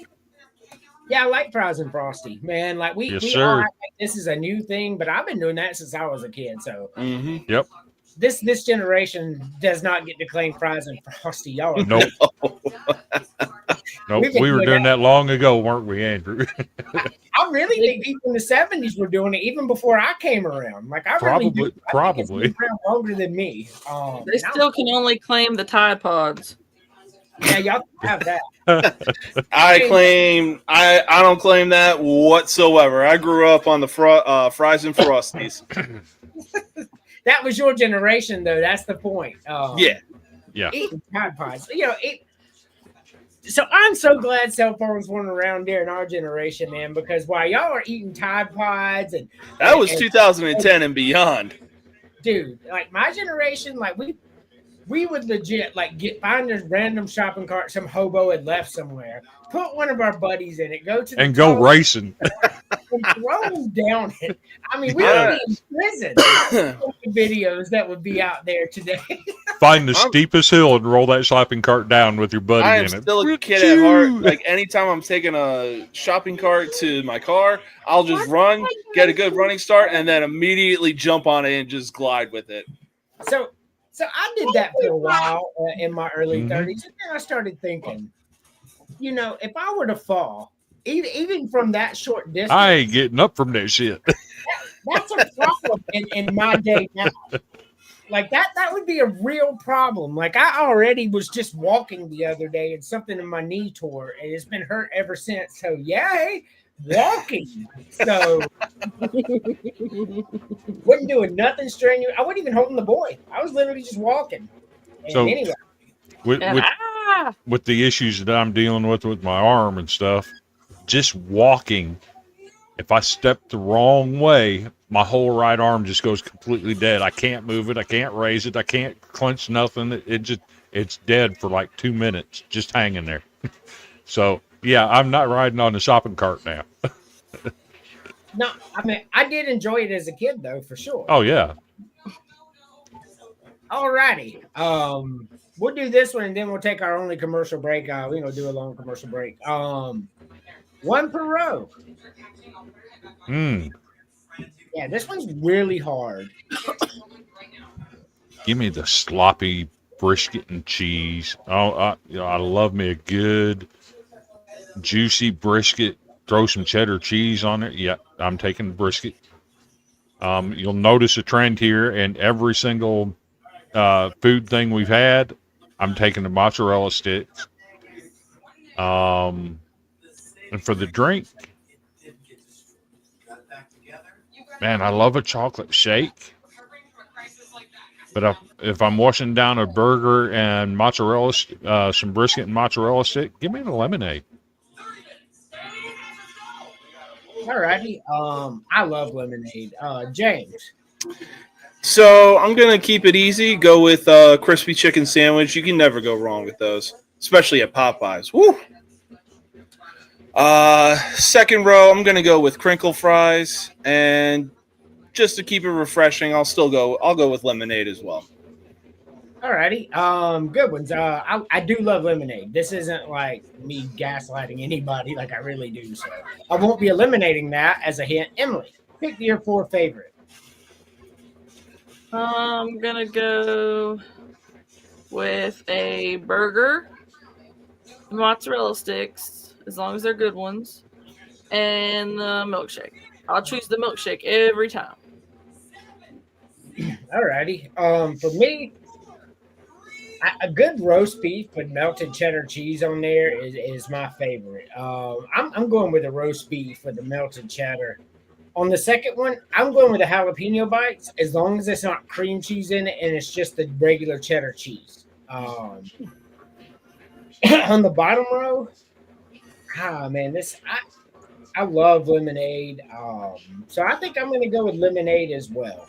Yeah, I like fries and Frosty, man. Like we all act like this is a new thing, but I've been doing that since I was a kid. So Yep. This generation does not get to claim fries and Frosty. Y'all Nope. Nope. We were doing that long ago, weren't we, Andrew? I really think people in the 70s were doing it even before I came around. Like I probably. Really do. I think it's been around longer than me. They still can only claim the Tide Pods. Yeah, y'all have that. I don't claim that whatsoever. I grew up on the fries and Frosties. That was your generation, though. That's the point. Yeah. Eating Tide Pods. So I'm so glad cell phones weren't around during our generation, man, because while y'all are eating Tide Pods that was 2010 and beyond. Dude, like my generation, like we would legit like find this random shopping cart some hobo had left somewhere, put one of our buddies in it, go to the and go racing. And throw down it. I mean, we would be in prison. Videos that would be out there today. Find the steepest hill and roll that shopping cart down with your buddy I in am it. still a kid at heart. Like anytime I'm taking a shopping cart to my car, I'll just run, get a good running start, and then immediately jump on it and just glide with it. So I did that for a while in my early 30s, and then I started thinking, if I were to fall, even from that short distance, I ain't getting up from that shit. That's a problem in my day now. Like that would be a real problem. Like I already was just walking the other day and something in my knee tore, and it's been hurt ever since. So yay, walking. So wasn't doing nothing strenuous. I wasn't even holding the boy. I was literally just walking. And So anyway, with the issues that I'm dealing with my arm and stuff, just walking, if I step the wrong way, my whole right arm just goes completely dead. I can't move it. I can't raise it. I can't clench nothing. It's dead for like 2 minutes, just hanging there. So yeah, I'm not riding on the shopping cart now. no, I mean I did enjoy it as a kid though, for sure. Oh yeah. All righty. We'll do this one and then we'll take our only commercial break. We're gonna do a long commercial break. One per row. Yeah, this one's really hard. Give me the sloppy brisket and cheese. Oh, I love me a good juicy brisket. Throw some cheddar cheese on it. Yeah, I'm taking brisket. You'll notice a trend here in every single food thing we've had. I'm taking the mozzarella sticks. And for the drink, man, I love a chocolate shake. But if I'm washing down a burger and mozzarella, some brisket and mozzarella stick, give me the lemonade. Alrighty. I love lemonade. James. So I'm gonna keep it easy. Go with crispy chicken sandwich. You can never go wrong with those, especially at Popeyes. Woo! Second row, I'm gonna go with crinkle fries, and just to keep it refreshing, I'll go with lemonade as well. Alrighty. Good ones. I do love lemonade. This isn't like me gaslighting anybody, like I really do. So I won't be eliminating that as a hint. Emily, pick your 4 favorite. I'm gonna go with a burger, mozzarella sticks, as long as they're good ones, and the milkshake. I'll choose the milkshake every time. Alrighty. For me, a good roast beef with melted cheddar cheese on there is my favorite. I'm going with a roast beef with the melted cheddar. On the second one, I'm going with the jalapeno bites as long as it's not cream cheese in it and it's just the regular cheddar cheese. On the bottom row, man, I love lemonade. So I think I'm going to go with lemonade as well.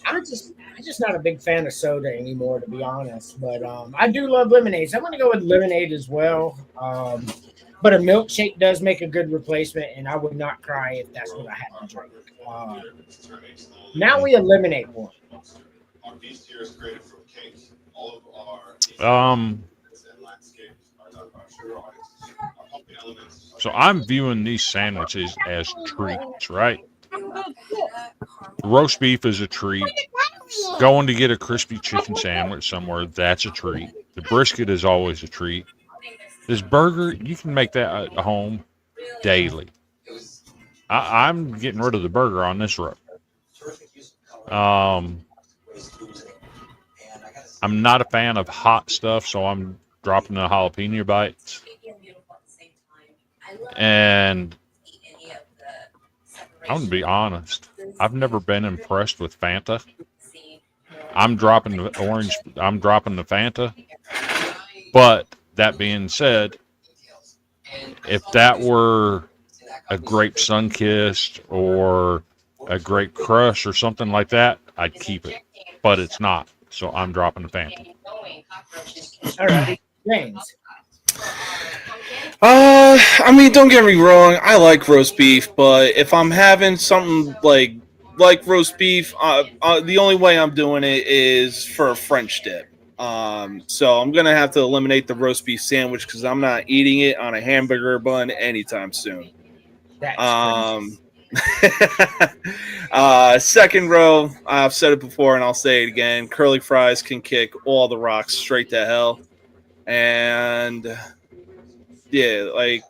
I'm just not a big fan of soda anymore, to be honest. But I do love lemonade, so I'm going to go with lemonade as well. But a milkshake does make a good replacement, and I would not cry if that's what I had to drink. Now we eliminate one. So I'm viewing these sandwiches as treats, right? Roast beef is a treat. Going to get a crispy chicken sandwich somewhere, that's a treat. The brisket is always a treat. This burger, you can make that at home daily. I'm getting rid of the burger on this row. I'm not a fan of hot stuff, so I'm dropping the jalapeno bites. And I'm going to be honest. I've never been impressed with Fanta. I'm dropping the orange. I'm dropping the Fanta. But that being said, if that were a grape Sunkist or a grape Crush or something like that, I'd keep it. But it's not. So I'm dropping the Fanta. All right, James. I mean, don't get me wrong. I like roast beef, but if I'm having something like roast beef, the only way I'm doing it is for a French dip. So I'm gonna have to eliminate the roast beef sandwich because I'm not eating it on a hamburger bun anytime soon. Second row, I've said it before and I'll say it again. Curly fries can kick all the rocks straight to hell, and yeah, like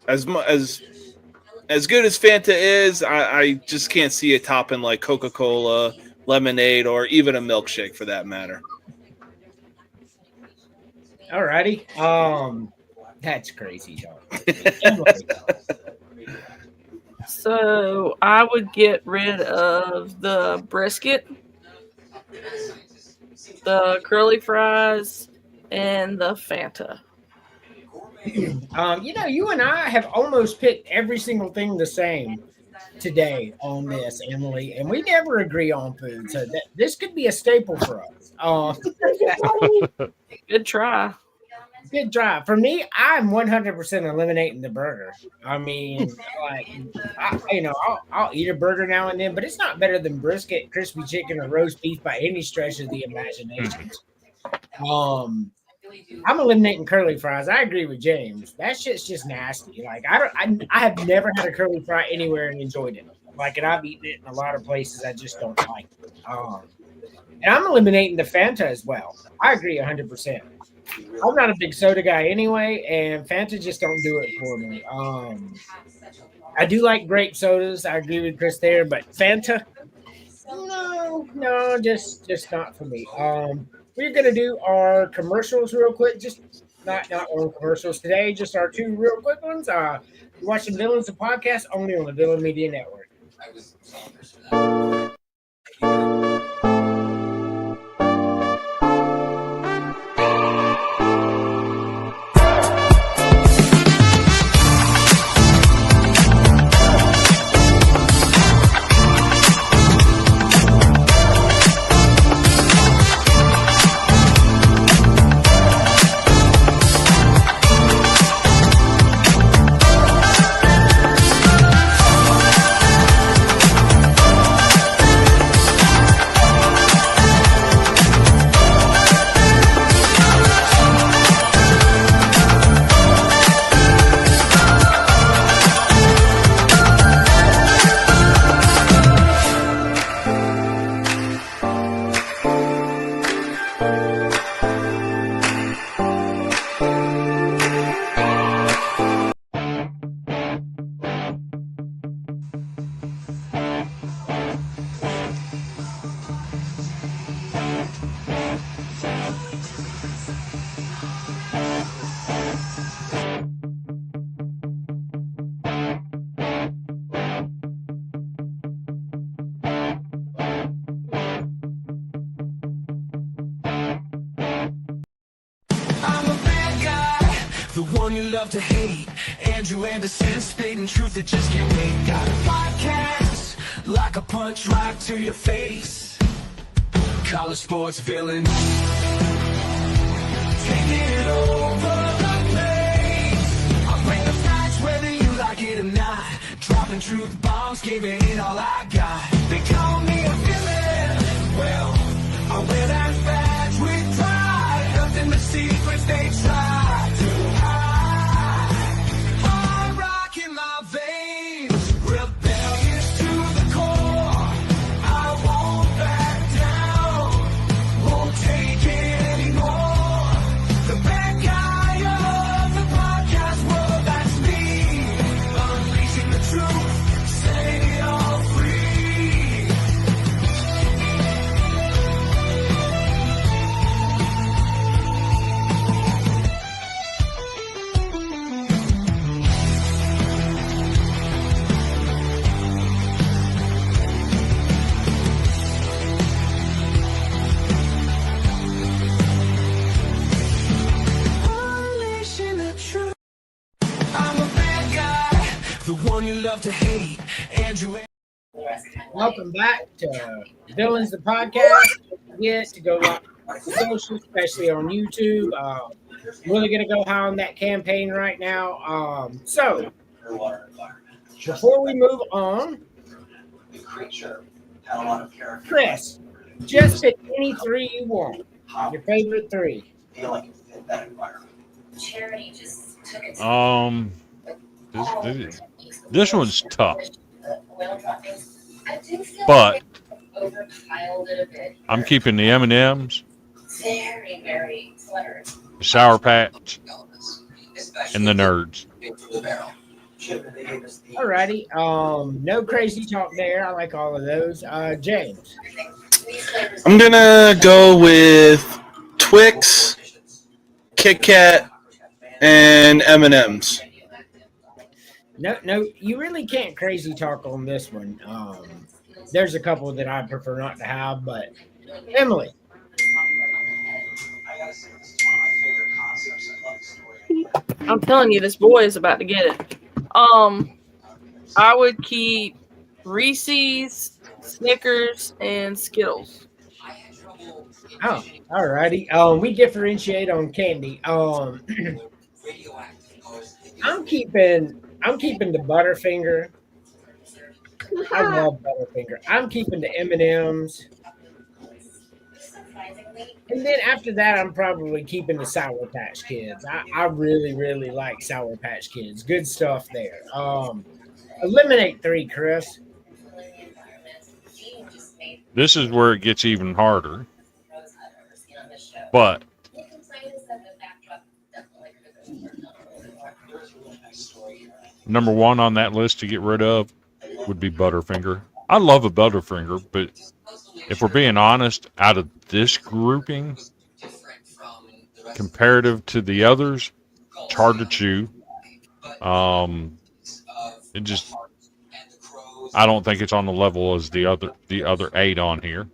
as good as Fanta is, I just can't see it topping like Coca-Cola, lemonade, or even a milkshake for that matter. Alrighty. That's crazy, dog. So I would get rid of the brisket, the curly fries, and the Fanta. You and I have almost picked every single thing the same today on this, Emily, and we never agree on food. So this could be a staple for us. Good try. Good try. For me, I'm 100% eliminating the burger. I mean, like, I'll eat a burger now and then, but it's not better than brisket, crispy chicken, or roast beef by any stretch of the imagination. I'm eliminating curly fries. I agree with James. That shit's just nasty. Like I have never had a curly fry anywhere and enjoyed it. like it. I've eaten it in a lot of places. I just don't like it. And I'm eliminating the Fanta as well. I agree 100%. I'm not a big soda guy anyway, and Fanta just don't do it for me. I do like grape sodas. I agree with Chris there, but Fanta, no, just not for me. We're gonna do our commercials real quick. Just not long commercials today. Just our two real quick ones. You're watching Villains the podcast only on the Villain Media Network. I'm a bad guy, the one you love to hate. Andrew Anderson, spitting truth that just can't wait. Got a podcast, like a punch right to your face. College sports villain, taking it over the place. I bring the facts whether you like it or not. Dropping truth bombs, giving it all I got. They call me a villain, well, I wear that badge with pride. Nothing but secrets they try to hide. Hard rock in my veins, rebellious to the core. I won't back down, won't take it anymore. The bad guy of the podcast world, that's me. Unleashing the truth, setting it all free. Unleashing the truth. I'm a bad guy, the one you love to hate. Andrew. Welcome back to Villains the podcast. Don't forget to go like the social, especially on YouTube. Really gonna go high on that campaign right now. So before we move on, Chris, just pick any three you want. Your favorite three. Charity just took its This one's tough, oil droppings. I do feel but like they overpiled it a bit. I'm keeping the M&Ms, Very, very cluttered. the Sour Patch, and the Nerds. Alrighty. No crazy talk there. I like all of those. James. These flavors I'm gonna go with Twix, Kit Kat, and M&Ms. No, you really can't crazy talk on this one. There's a couple that I prefer not to have, but Emily. I'm telling you, this boy is about to get it. I would keep Reese's, Snickers, and Skittles. Oh, alrighty. We differentiate on candy. I'm keeping the Butterfinger. I love Butterfinger. I'm keeping the M&Ms. And then after that, I'm probably keeping the Sour Patch Kids. I really, really like Sour Patch Kids. Good stuff there. Eliminate three, Chris. This is where it gets even harder. But number one on that list to get rid of would be Butterfinger. I love a Butterfinger, but if we're being honest, out of this grouping, comparative to the others, it's hard to chew. It just, I don't think it's on the level as the other 8 on here.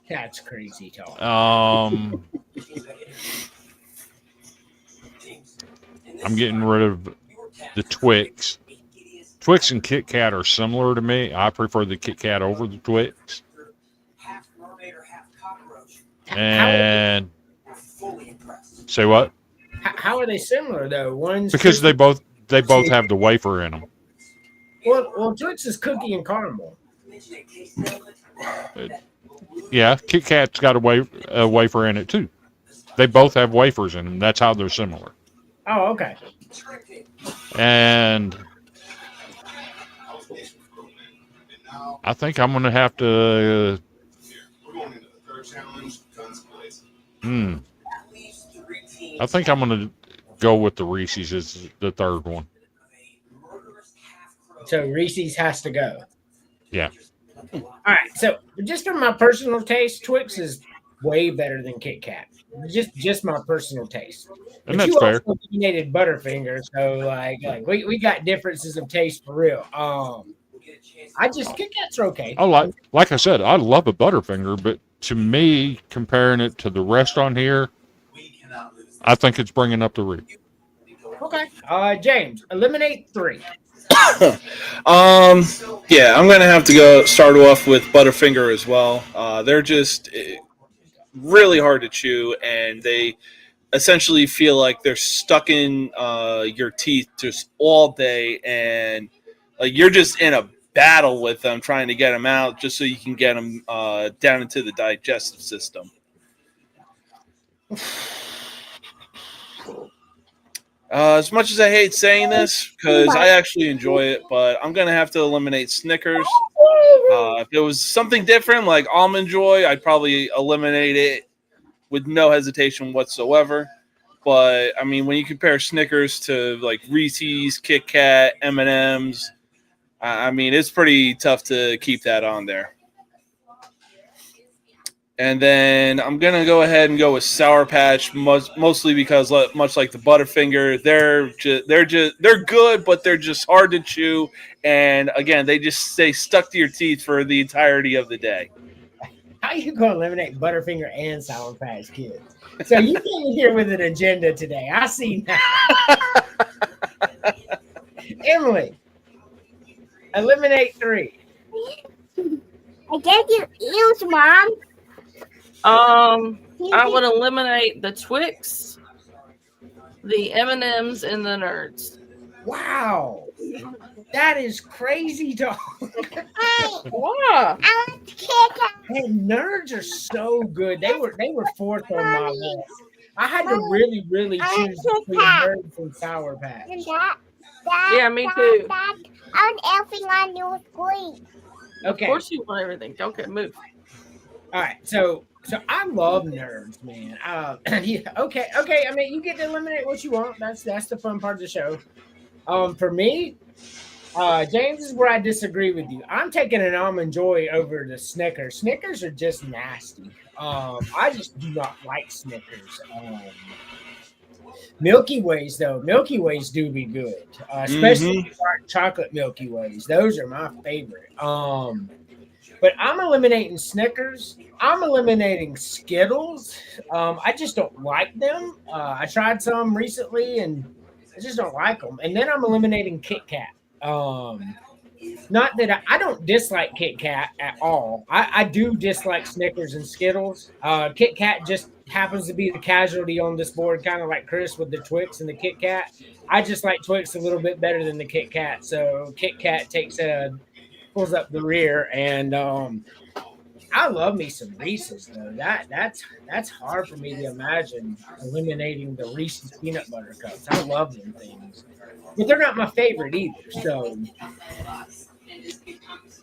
That's crazy talk. I'm getting rid of the Twix. Twix and Kit Kat are similar to me. I prefer the Kit Kat over the Twix. And say what? How are they similar though? One's Because they cookie- both have the wafer in them. well, Twix is cookie and caramel. Yeah, Kit Kat's got a wafer in it too. They both have wafers in them. That's how they're similar. Oh, okay. And I think I'm gonna have to. I think I'm gonna go with the Reese's as the third one. So Reese's has to go. Yeah. All right. So just from my personal taste, Twix is way better than Kit Kat. Just my personal taste. And But that's you fair. also eliminated Butterfinger, so like we got differences of taste for real. I just Kit Kats are okay. I like I said, I love a Butterfinger, but to me, comparing it to the rest on here, I think it's bringing up the rear. Okay. James, eliminate 3. Yeah, I'm gonna have to start off with Butterfinger as well. They're just really hard to chew, and they essentially feel like they're stuck in your teeth just all day, and you're just in a battle with them trying to get them out just so you can get them down into the digestive system. As much as I hate saying this, because I actually enjoy it, but I'm going to have to eliminate Snickers. If it was something different, like Almond Joy, I'd probably eliminate it with no hesitation whatsoever. But, I mean, when you compare Snickers to, like, Reese's, Kit Kat, M&M's, I mean, it's pretty tough to keep that on there. And then I'm going to go ahead and go with Sour Patch, mostly because, much like the Butterfinger, they're good, but they're just hard to chew. And, again, they just stay stuck to your teeth for the entirety of the day. How you gonna eliminate Butterfinger and Sour Patch Kids? So you came here with an agenda today. I see that. Emily, eliminate 3. I gave you eels, Mom. I would eliminate the Twix, the M&Ms, and the Nerds. Wow, that is crazy talk. Hey, Wow. I want to kick out. Hey, Nerds are so good. They were 4th on my list. I had to really choose between Nerds and Sour Patch. Yeah, me too. I want everything on your screen. Okay, Of course you want everything. Okay, move. all right. So I love Nerds, man. Yeah, okay. I mean, you get to eliminate what you want. That's the fun part of the show. For me, James, is where I disagree with you. I'm taking an Almond Joy over the Snickers. Snickers are just nasty. I just do not like Snickers. Milky Ways, though. Milky Ways do be good, especially dark chocolate Milky Ways. Those are my favorite. But I'm eliminating Snickers. I'm eliminating Skittles. I just don't like them. I tried some recently, and I just don't like them. And then I'm eliminating Kit Kat. Not that I don't dislike Kit Kat at all. I do dislike Snickers and Skittles. Kit Kat just happens to be the casualty on this board, kind of like Chris with the Twix and the Kit Kat. I just like Twix a little bit better than the Kit Kat. So Kit Kat pulls up the rear, and I love me some Reese's though. That's hard for me to imagine eliminating the Reese's peanut butter cups. I love them things, but they're not my favorite either. So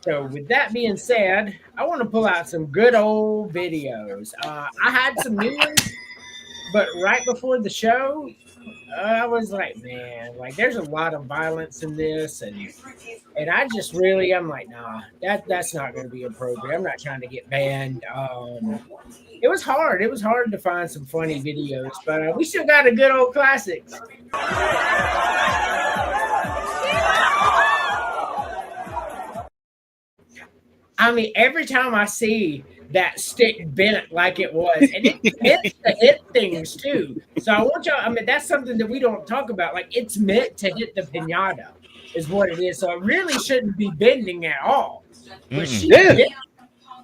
So with that being said, I want to pull out some good old videos. I had some new ones, but right before the show, I was like, man, like there's a lot of violence in this, and I just really, I'm like, nah, that's not going to be appropriate. I'm not trying to get banned. It was hard. It was hard to find some funny videos, but we still got a good old classics. I mean, every time I see that stick bent like it was, and it's meant to hit things too. So I want y'all, I mean, that's something that we don't talk about. Like, it's meant to hit the pinata, is what it is. So it really shouldn't be bending at all. But she bent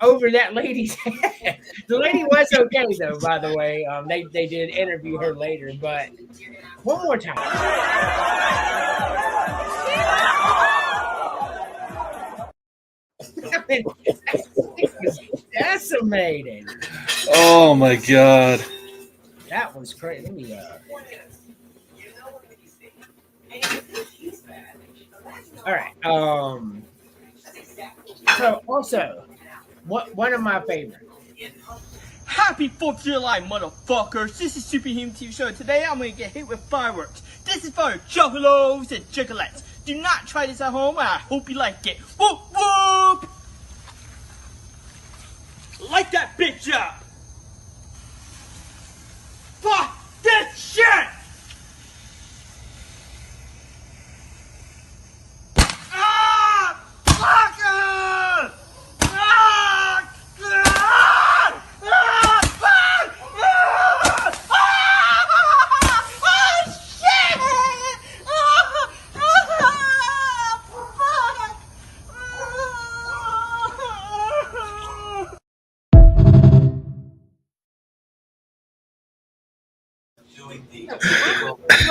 over that lady's head. The lady was okay, though, by the way. They did interview her later, but one more time. I mean, that's decimated. Oh my god. That was crazy. Let me, all right. So also, one of my favorites. Happy 4th of July, motherfuckers! This is Super Human TV Show. Today I'm gonna get hit with fireworks. This is for juggalos and juggalettes. Do not try this at home, and I hope you like it. Whoop whoop! Light that bitch up! Fuck this shit! Ah! Fuck! Ah! Ah! Ah! Ah! Fuck! Ah! Ah! Oh, shit! Ah! Ah! Fuck!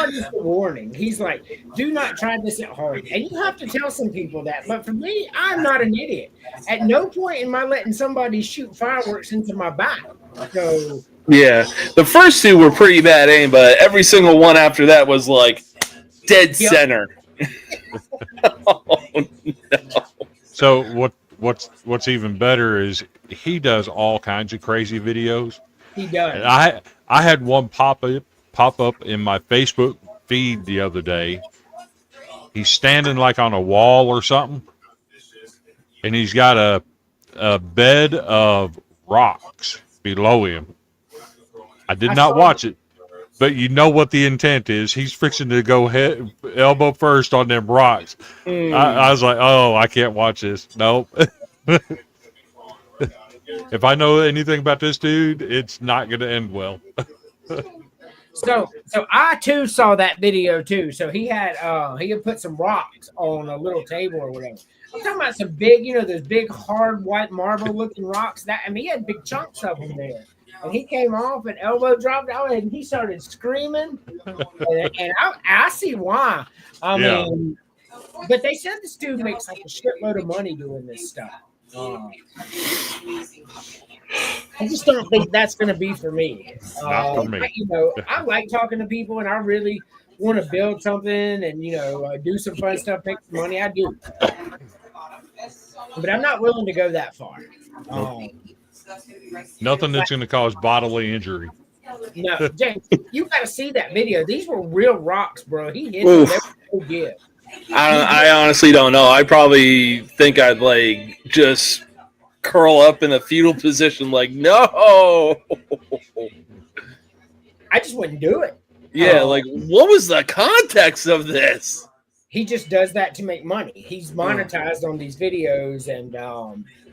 Just a warning. He's like, do not try this at home. And you have to tell some people that. But for me, I'm not an idiot. At no point am I letting somebody shoot fireworks into my back. So Yeah, the first two were pretty bad aim, but every single one after that was like dead center. Oh, no. So what's even better is he does all kinds of crazy videos. he does. And I had one pop up in my Facebook feed the other day. He's standing like on a wall or something, and he's got a bed of rocks below him. I did not watch it, but you know what the intent is. He's fixing to go head elbow first on them rocks. I was like, oh, I can't watch this. Nope. If I know anything about this dude, it's not going to end well. So I too saw that video too. So he had put some rocks on a little table or whatever. I'm talking about some big, those big hard white marble looking rocks. He had big chunks of them there. And he came off and elbow dropped out and he started screaming. And I see why. I mean, but they said this dude makes like a shitload of money doing this stuff. I just don't think that's going to be for me. Not for me. I like talking to people and I really want to build something and, do some fun stuff, make some money. I do. But I'm not willing to go that far. Nothing that's going to cause bodily injury. No, James, you got to see that video. These were real rocks, bro. He hit them. They were so good. I honestly don't know. I probably think I'd like just curl up in a fetal position, like no. I just wouldn't do it. Yeah, like what was the context of this? He just does that to make money. He's monetized on these videos, and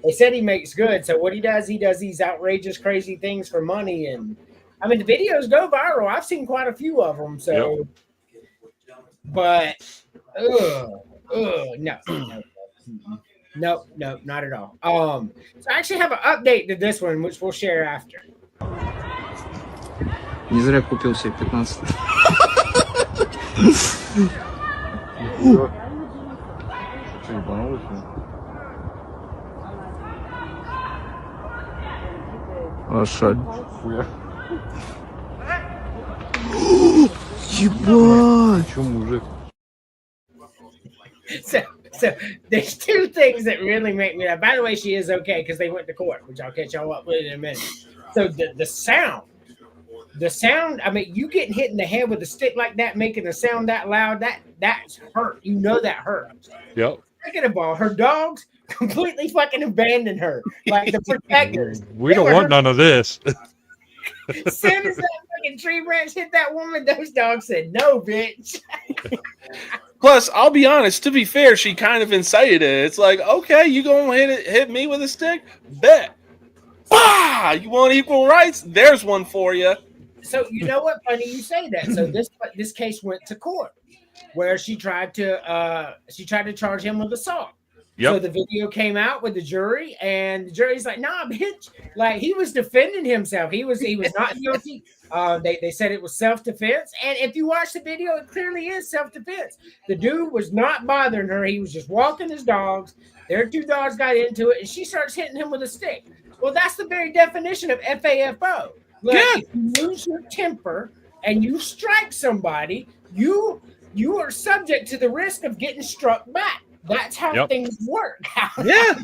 they said he makes good. So what he does these outrageous, crazy things for money, and I mean the videos go viral. I've seen quite a few of them. So, but. No, not at all. So I actually have an update to this one, which we'll share after. Не зря купил себе 15. Что, ебанулся? Лошадь. Ебать! Че, мужик? So there's two things that really make me laugh. By the way, she is okay because they went to court, which I'll catch y'all up with in a minute. So the sound. I mean, you getting hit in the head with a stick like that, making a sound that loud, that's hurt. You know that hurts. Yep. Second of all, her dogs completely fucking abandoned her. Like the protectors. We don't want none of this. As soon as that fucking tree branch hit that woman, those dogs said, "No, bitch." Plus, I'll be honest. To be fair, she kind of incited it. It's like, okay, you gonna hit me with a stick? Bet. Bah! You want equal rights? There's one for you. So you know what? Funny you say that. So this case went to court, where she tried to charge him with assault. Yep. So the video came out with the jury, and the jury's like, "Nah, bitch!" Like he was defending himself. He was not guilty. They said it was self-defense, and if you watch the video, it clearly is self-defense. The dude was not bothering her. He was just walking his dogs. Their two dogs got into it, and she starts hitting him with a stick. Well, that's the very definition of FAFO. Like, if you lose your temper and you strike somebody, you are subject to the risk of getting struck back. That's how things work. Yeah.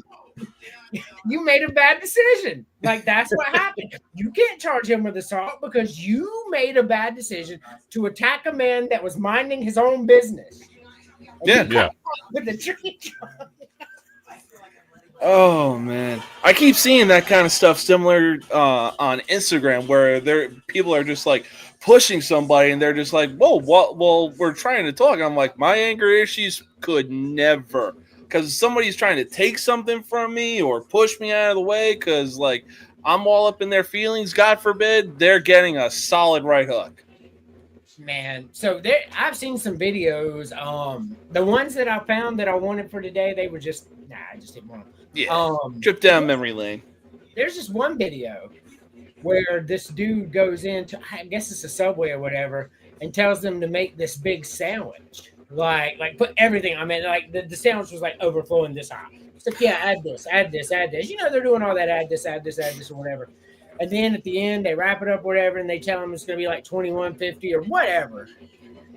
You made a bad decision. Like, that's what happened. You can't charge him with assault because you made a bad decision to attack a man that was minding his own business. Yeah. With the tree trunk. Oh man, I keep seeing that kind of stuff similar on Instagram where people are just like pushing somebody and they're just like, "Whoa, what? Well, we're trying to talk." I'm like, my anger issues could never, because somebody's trying to take something from me or push me out of the way because like I'm all up in their feelings. God forbid they're getting a solid right hook. Man, so I've seen some videos. The ones that I found that I wanted for today, they were just I just didn't want them. Yeah, trip down memory lane. There's just one video where this dude goes into, I guess it's a Subway or whatever, and tells them to make this big sandwich. Like put everything. I mean, like the sandwich was like overflowing this high. It's like, yeah, add this. You know, they're doing all that, add this, or whatever. And then at the end, they wrap it up, whatever, and they tell him it's going to be like $21.50 or whatever.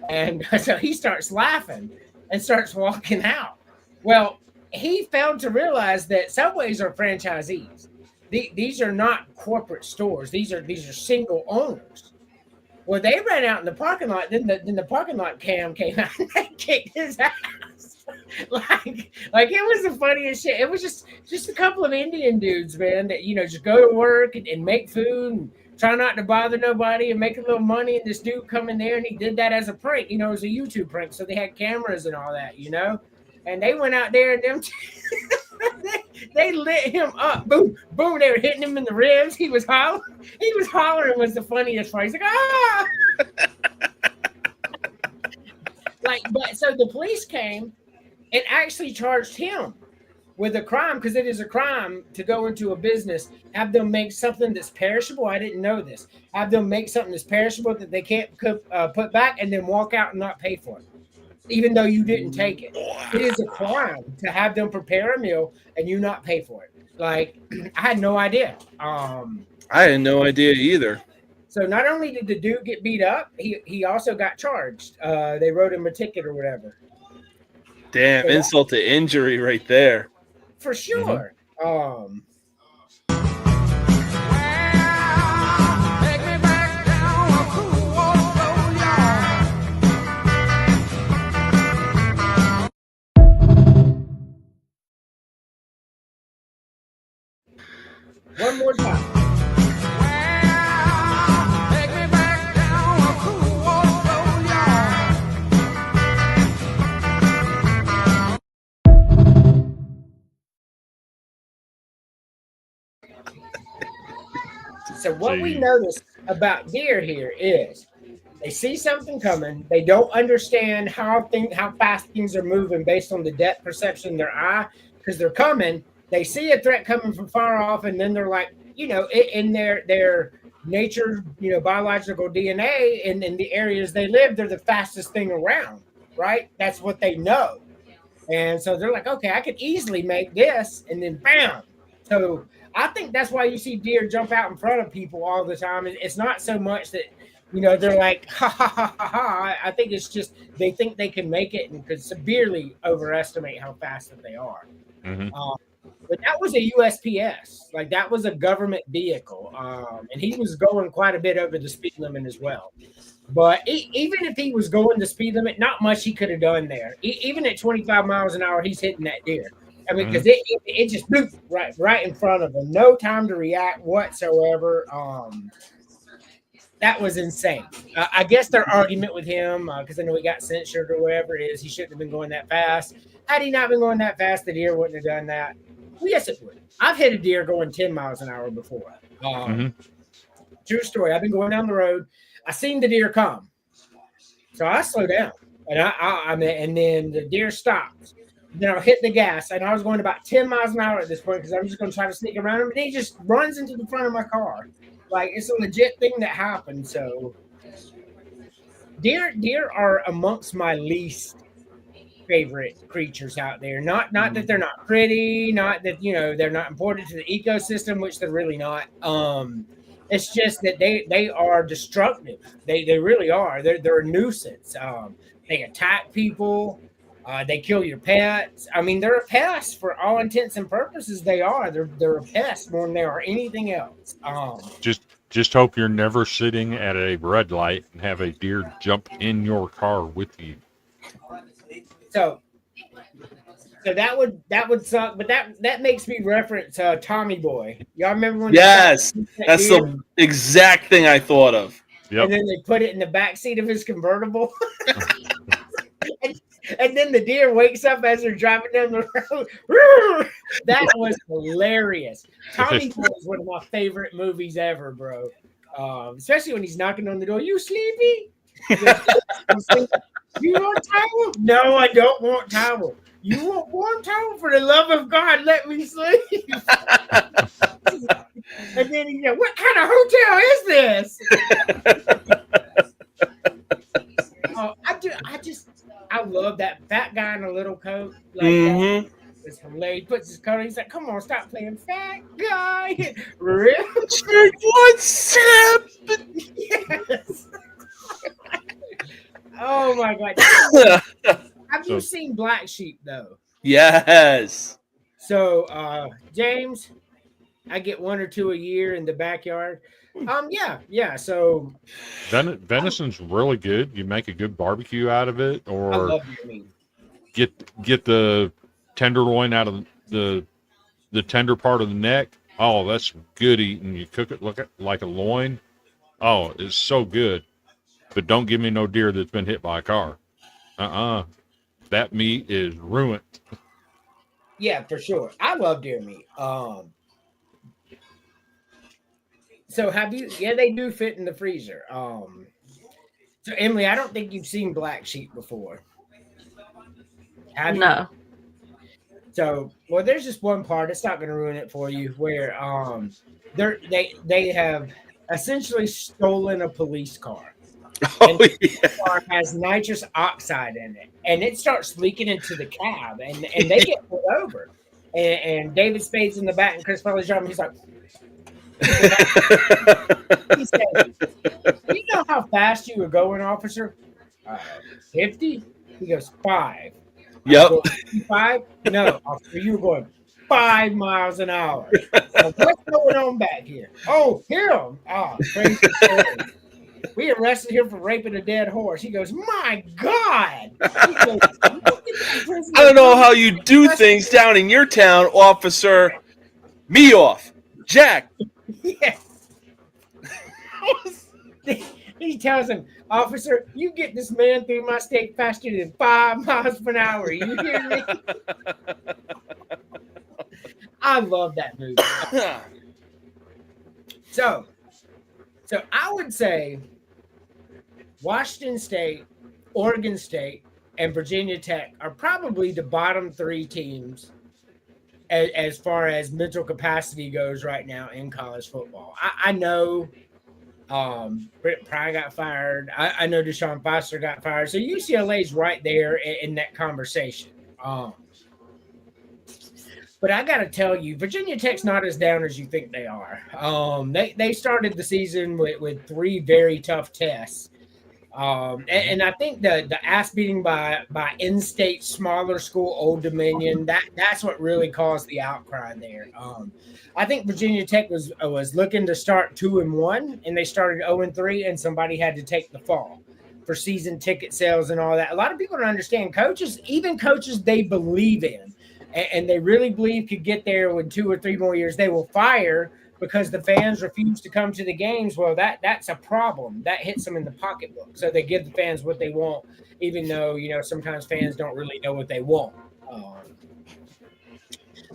And so he starts laughing and starts walking out. Well, he failed to realize that Subways are franchisees. These are not corporate stores. These are single owners. Well, they ran out in the parking lot. Then the parking lot cam came out and they kicked his ass. like it was the funniest shit. It was just a couple of Indian dudes, man, that just go to work and make food and try not to bother nobody and make a little money. And this dude come in there and he did that as a prank. It was a YouTube prank, so they had cameras and all that, And they went out there and them they lit him up. Boom, boom. They were hitting him in the ribs. He was hollering. Was the funniest part. He's like, ah. But so the police came and actually charged him with a crime, because it is a crime to go into a business, have them make something that's perishable. I didn't know this. Have them make something that's perishable that they can't put back, and then walk out and not pay for it, even though you didn't take it. It is a crime to have them prepare a meal and you not pay for it. Like, I had no idea. I had no idea either. So not only did the dude get beat up, he also got charged. They wrote him a ticket or whatever. Damn, insult to injury right there. For sure. Mm-hmm. One more time. So what we notice about deer here is they see something coming. They don't understand how fast things are moving based on the depth perception in their eye, because they're coming. They see a threat coming from far off, and then they're like, in their nature, biological DNA, and in the areas they live, they're the fastest thing around, right? That's what they know. And so they're like, okay, I could easily make this, and then bam. So I think that's why you see deer jump out in front of people all the time. It's not so much that they're like, ha ha ha ha ha. I think it's just they think they can make it and could severely overestimate how fast that they are. Hmm. But that was a USPS, like that was a government vehicle, and he was going quite a bit over the speed limit as well. But even if he was going the speed limit, not much he could have done there. Even at 25 miles an hour, he's hitting that deer. I mean, because it just booped right in front of him, no time to react whatsoever. That was insane. I guess their argument with him, because I know he got censured or whatever it is, he shouldn't have been going that fast. Had he not been going that fast, the deer wouldn't have done that. Well, yes, it would. I've hit a deer going 10 miles an hour before. True story. I've been going down the road. I seen the deer come, so I slow down, and and then the deer stopped. Then I hit the gas, and I was going about 10 miles an hour at this point because I'm just going to try to sneak around him, and he just runs into the front of my car. Like, it's a legit thing that happened. So deer are amongst my least favorite creatures out there. Not that they're not pretty, not that they're not important to the ecosystem, which they're really not. It's just that they are destructive. They really are. They're a nuisance. They attack people. They kill your pets. I mean, they're a pest for all intents and purposes. They are. They're a pest more than they are anything else. Just hope you're never sitting at a red light and have a deer jump in your car with you. So that would suck. But that makes me reference Tommy Boy. Y'all remember when? Yes, that's the exact thing I thought of. Yep. And then they put it in the back seat of his convertible. And then the deer wakes up as they're driving down the road. That was hilarious. Tommy Boy is one of my favorite movies ever, bro. Especially when he's knocking on the door. You sleepy? You want towel? No, I don't want towel. You want warm towel? For the love of God, let me sleep. And then he goes, what kind of hotel is this? I love that fat guy in a little coat. Like that. It's hilarious. He puts his coat on. He's like, come on, stop playing fat guy. Really? What's happening? Yes. Oh my God. Have you seen Black Sheep though? Yes. So James, I get 1 or 2 a year in the backyard. Yeah. So Venison's really good. You make a good barbecue out of it, I or love your meat. get the tenderloin out of the tender part of the neck. Oh, that's good eating. You cook it like a loin. Oh, it's so good. But don't give me no deer that's been hit by a car. That meat is ruined. Yeah, for sure. I love deer meat. So have you? Yeah, they do fit in the freezer. So Emily, I don't think you've seen Black Sheep before. Have you? No. So, well, there's just one part. It's not going to ruin it for you. Where they have essentially stolen a police car. And the car has nitrous oxide in it, and it starts leaking into the cab, and they get pulled over. And David Spade's in the back, and Chris Farley's driving. He's like. He said, "Do you know how fast you were going, officer? 50?" He goes, 5. Yep. 5? No, officer, you were going 5 miles an hour. What's going on back here? Oh, him. Oh, crazy story. We arrested him for raping a dead horse. He goes, my God. He goes, I don't know how you do things down in your town, officer. Me off. Jack. Yeah. He tells him, officer, you get this man through my state faster than 5 miles per hour. You hear me? I love that movie. So I would say Washington State, Oregon State, and Virginia Tech are probably the bottom 3 teams as far as mental capacity goes right now in college football. I know Britt Pry got fired. I know Deshaun Foster got fired. So UCLA's right there in that conversation. But I got to tell you, Virginia Tech's not as down as you think they are. They started the season with 3 very tough tests. And I think the ass beating by in-state smaller school Old Dominion, that's what really caused the outcry there. I think Virginia Tech was looking to start 2-1, and they started 0-3, and somebody had to take the fall for season ticket sales and all that. A lot of people don't understand coaches, even coaches they believe in, and they really believe could get there with 2 or 3 more years, they will fire because the fans refuse to come to the games. Well, that's a problem. That hits them in the pocketbook. So they give the fans what they want, even though, sometimes fans don't really know what they want.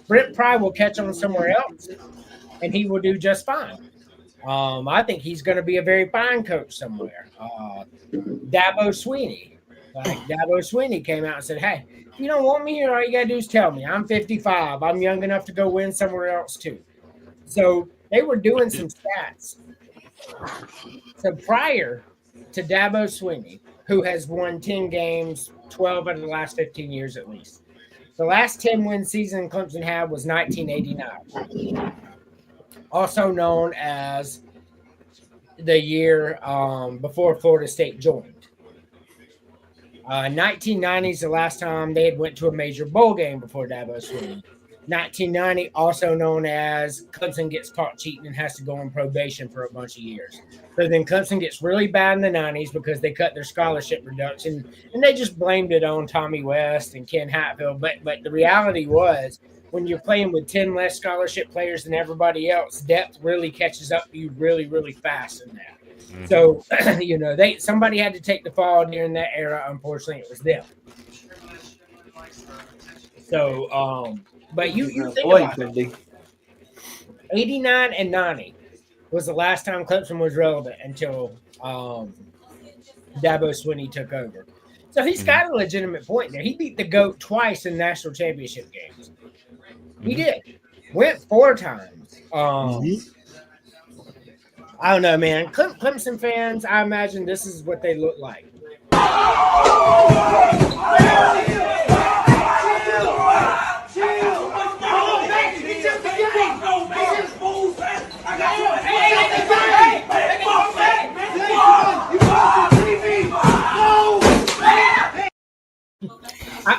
Brent Pry will catch on somewhere else, and he will do just fine. I think he's going to be a very fine coach somewhere. Dabo Sweeney came out and said, hey, if you don't want me here, all you got to do is tell me. I'm 55. I'm young enough to go win somewhere else too. So they were doing some stats. So prior to Dabo Sweeney, who has won 10 games, 12 out of the last 15 years at least, the last 10-win season Clemson had was 1989, also known as the year before Florida State joined. 1990 is the last time they had went to a major bowl game before Dabo Sweeney. 1990, also known as Clemson gets caught cheating and has to go on probation for a bunch of years. So then Clemson gets really bad in the 90s because they cut their scholarship reduction, and they just blamed it on Tommy West and Ken Hatfield. But the reality was, when you're playing with 10 less scholarship players than everybody else, depth really catches up to you really, really fast in that. Mm-hmm. So, somebody had to take the fall during that era. Unfortunately, it was them. So, but you think about it. 89 and 90 was the last time Clemson was relevant until Dabo Sweeney took over. So he's got a legitimate point there. He beat the GOAT twice in national championship games. He did. Went 4 times. I don't know, man. Clemson fans, I imagine this is what they look like.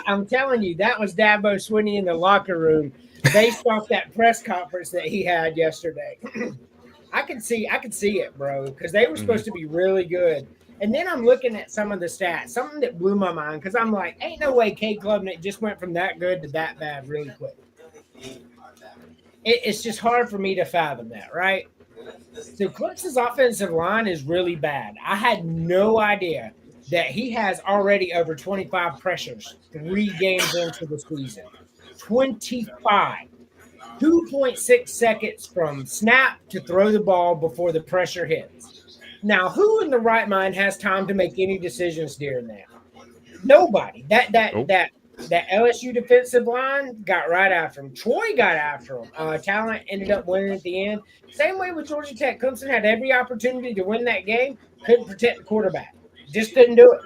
I'm telling you, that was Dabo Sweeney in the locker room based off that press conference that he had yesterday. I could see it, bro, because they were supposed to be really good. And then I'm looking at some of the stats, something that blew my mind, because I'm like, ain't no way Cade Klubnik just went from that good to that bad really quick. It's just hard for me to fathom that, right? So Clemson's offensive line is really bad. I had no idea that he has already over 25 pressures 3 games into the season. 25. 2.6 seconds from snap to throw the ball before the pressure hits. Now, who in the right mind has time to make any decisions during that? Nobody. That LSU defensive line got right after him. Troy got after him. Talent ended up winning at the end. Same way with Georgia Tech. Clemson had every opportunity to win that game. Couldn't protect the quarterback. Just couldn't do it.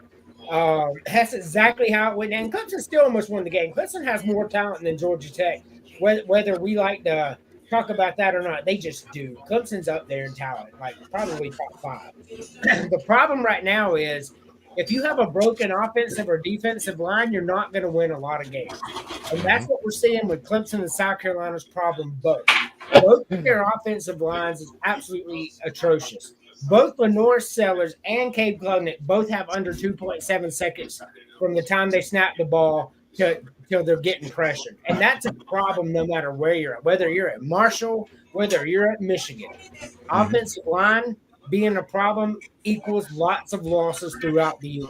That's exactly how it went. And Clemson still almost won the game. Clemson has more talent than Georgia Tech. Whether we like to talk about that or not, they just do. Clemson's up there in talent, like probably top 5. The problem right now is if you have a broken offensive or defensive line, you're not going to win a lot of games. And that's what we're seeing with Clemson and South Carolina's problem both. Both of their offensive lines is absolutely atrocious. Both Lenore Sellers and Cade Klubnik both have under 2.7 seconds from the time they snap the ball till they're getting pressured. And that's a problem no matter where you're at, whether you're at Marshall, whether you're at Michigan. Offensive line being a problem equals lots of losses throughout the year.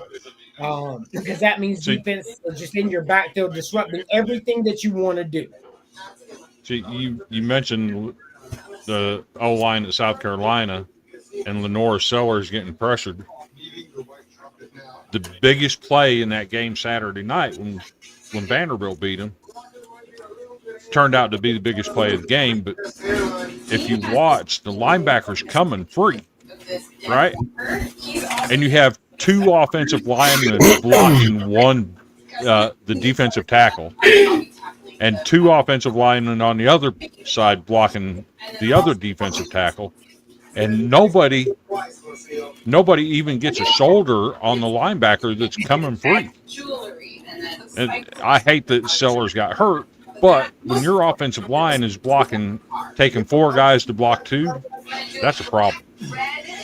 Because that means defense is just in your backfield disrupting everything that you want to do. See, you mentioned the O-line at South Carolina and Lenore Sellers getting pressured. The biggest play in that game Saturday night when Vanderbilt beat them turned out to be the biggest play of the game. But if you watch, the linebackers coming free, right? And you have 2 offensive linemen blocking the defensive tackle. and 2 offensive linemen on the other side blocking the other defensive tackle, and nobody even gets a shoulder on the linebacker that's coming free. And I hate that Sellers got hurt, but when your offensive line is taking 4 guys to block 2, that's a problem.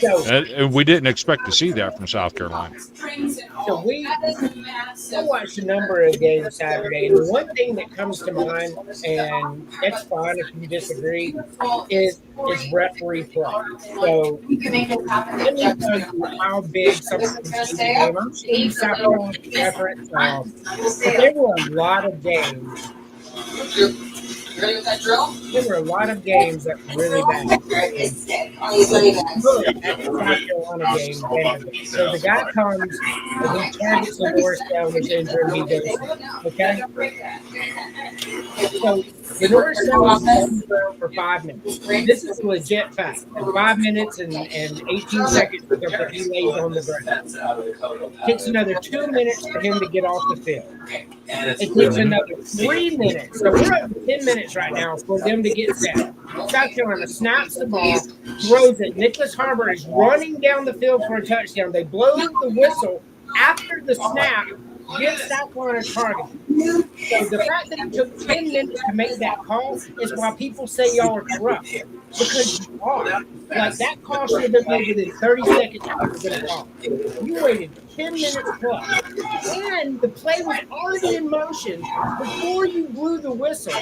And we didn't expect to see that from South Carolina. So we watched a number of games Saturday, and the one thing that comes to mind, and that's fine if you disagree, is referee play. So let me tell you how big something is. I'm seeing South Carolina reference, but there were a lot of games. There were a lot of games that were really bad. Look at the South Carolina game. So the guy comes and he targets the Norris down his injured and he goes, okay? So the Norris down was on the ground for 5 minutes. This is a legit fact. 5 minutes and 18 seconds before he lays on the ground. It takes another 2 minutes for him to get off the field. It takes another 3 minutes. So we're up to 10 minutes right now for them to get set. South Carolina snaps the ball, throws it. Nicholas Harbor is running down the field for a touchdown. They blow the whistle after the snap, gives South Carolina target. So the fact that it took 10 minutes to make that call is why people say y'all are corrupt. Because you are. Like, that call should have been made within 30 seconds after the call. You waited 10 minutes plus. And the play was already in motion before you blew the whistle.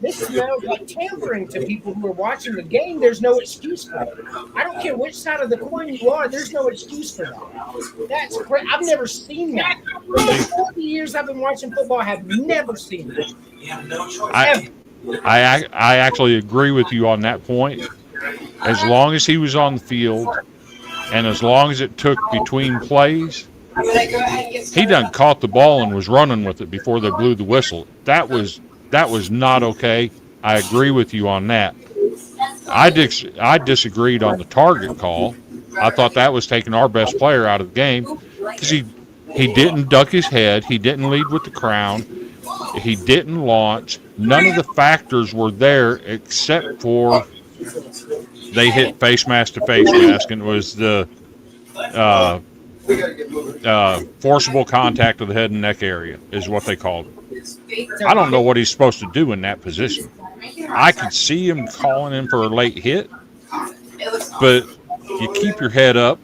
This smells like tampering to people who are watching the game. There's no excuse for it. I don't care which side of the coin you are, there's no excuse for that. That's great. I've never seen that. In the 40 years I've been watching football, I have never seen that. I actually agree with you on that point. As long as he was on the field and as long as it took between plays, he done caught the ball and was running with it before they blew the whistle. That was not okay. I agree with you on that. I disagreed on the target call. I thought that was taking our best player out of the game because he didn't duck his head. He didn't lead with the crown. He didn't launch. None of the factors were there except for they hit face mask to face mask, and it was the forcible contact of the head and neck area is what they called it. I don't know what he's supposed to do in that position. I could see him calling him for a late hit, but you keep your head up,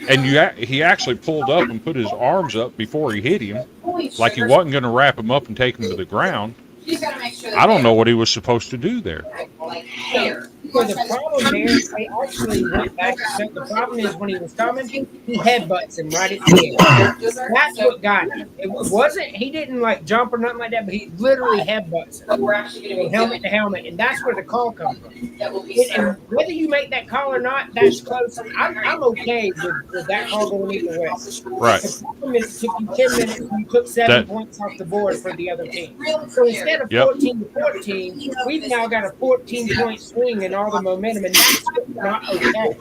and he actually pulled up and put his arms up before he hit him, like he wasn't going to wrap him up and take him to the ground. I don't know what he was supposed to do there. So the problem there, I actually went back and said the problem is when he was coming, he headbutts him right at the end. That's what got him. It wasn't, he didn't like jump or nothing like that, but he literally headbutts him, helmet to helmet, and that's where the call comes from. And whether you make that call or not, that's close. I'm okay with that call going either way. Right. The problem is it took you 10 minutes and you took 7 points off the board for the other team. So instead of 14 to 14, we've now got a 14-point swing and all the momentum, and that's not okay.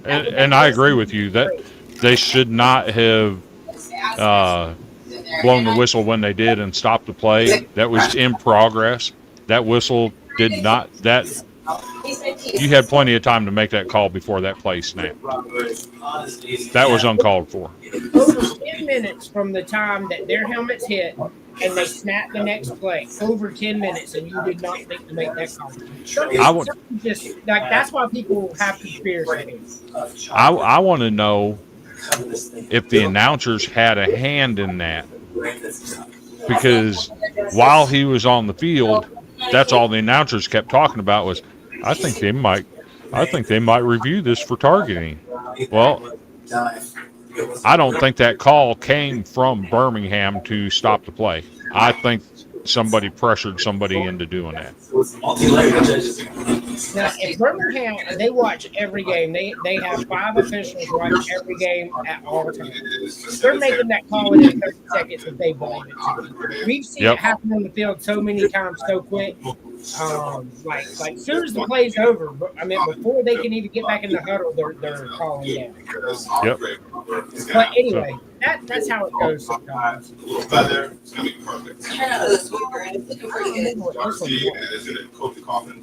And I agree with you that they should not have blown the whistle when they did and stopped the play. That was in progress. That whistle did not. You had plenty of time to make that call before that play snapped. That was uncalled for. Over 10 minutes from the time that their helmets hit and they snap the next play, over 10 minutes, and you did not think to make that call. That's why people have conspiracies. I want to know if the announcers had a hand in that, because while he was on the field, that's all the announcers kept talking about was, I think they might review this for targeting. Well, I don't think that call came from Birmingham to stop the play. I think somebody pressured somebody into doing that. Now, in Birmingham, they watch every game. They have 5 officials watch every game at all times. They're making that call within 30 seconds if they believe it. We've seen it happen on the field so many times so quick. Like as soon as the play's over, I mean, before they can even get back in the huddle, they're calling down. Yep. But anyway, that's how it goes sometimes. Weather, it's gonna be perfect. It's looking pretty good. Darcy, and it's gonna Kobe Coffin.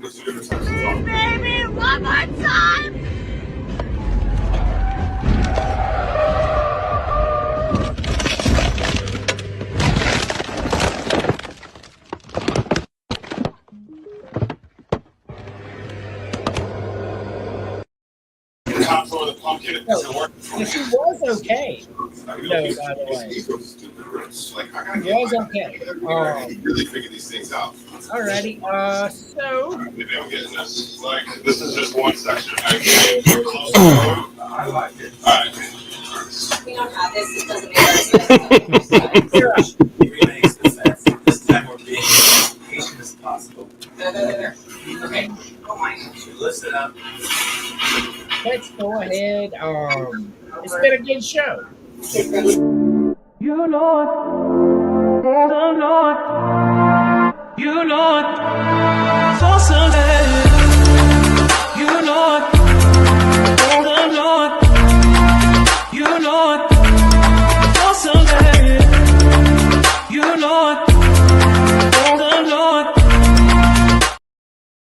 Baby, one more time. Top floor of the pumpkin. It's gonna work. And she was okay. No, by the way. She was okay. Really figure these things out. Alrighty. So Maybe I'm getting this. Like, this is just one section. I like it. All right. We don't have this. It doesn't make sense. This time we're being as patient as possible. There. Okay. Oh my. Listen up. let's go ahead. It's been a good show. You know it. Oh Lord. You know it. For Sunday. You know it. Oh Lord. You know it. For Sunday. You know it. Oh Lord.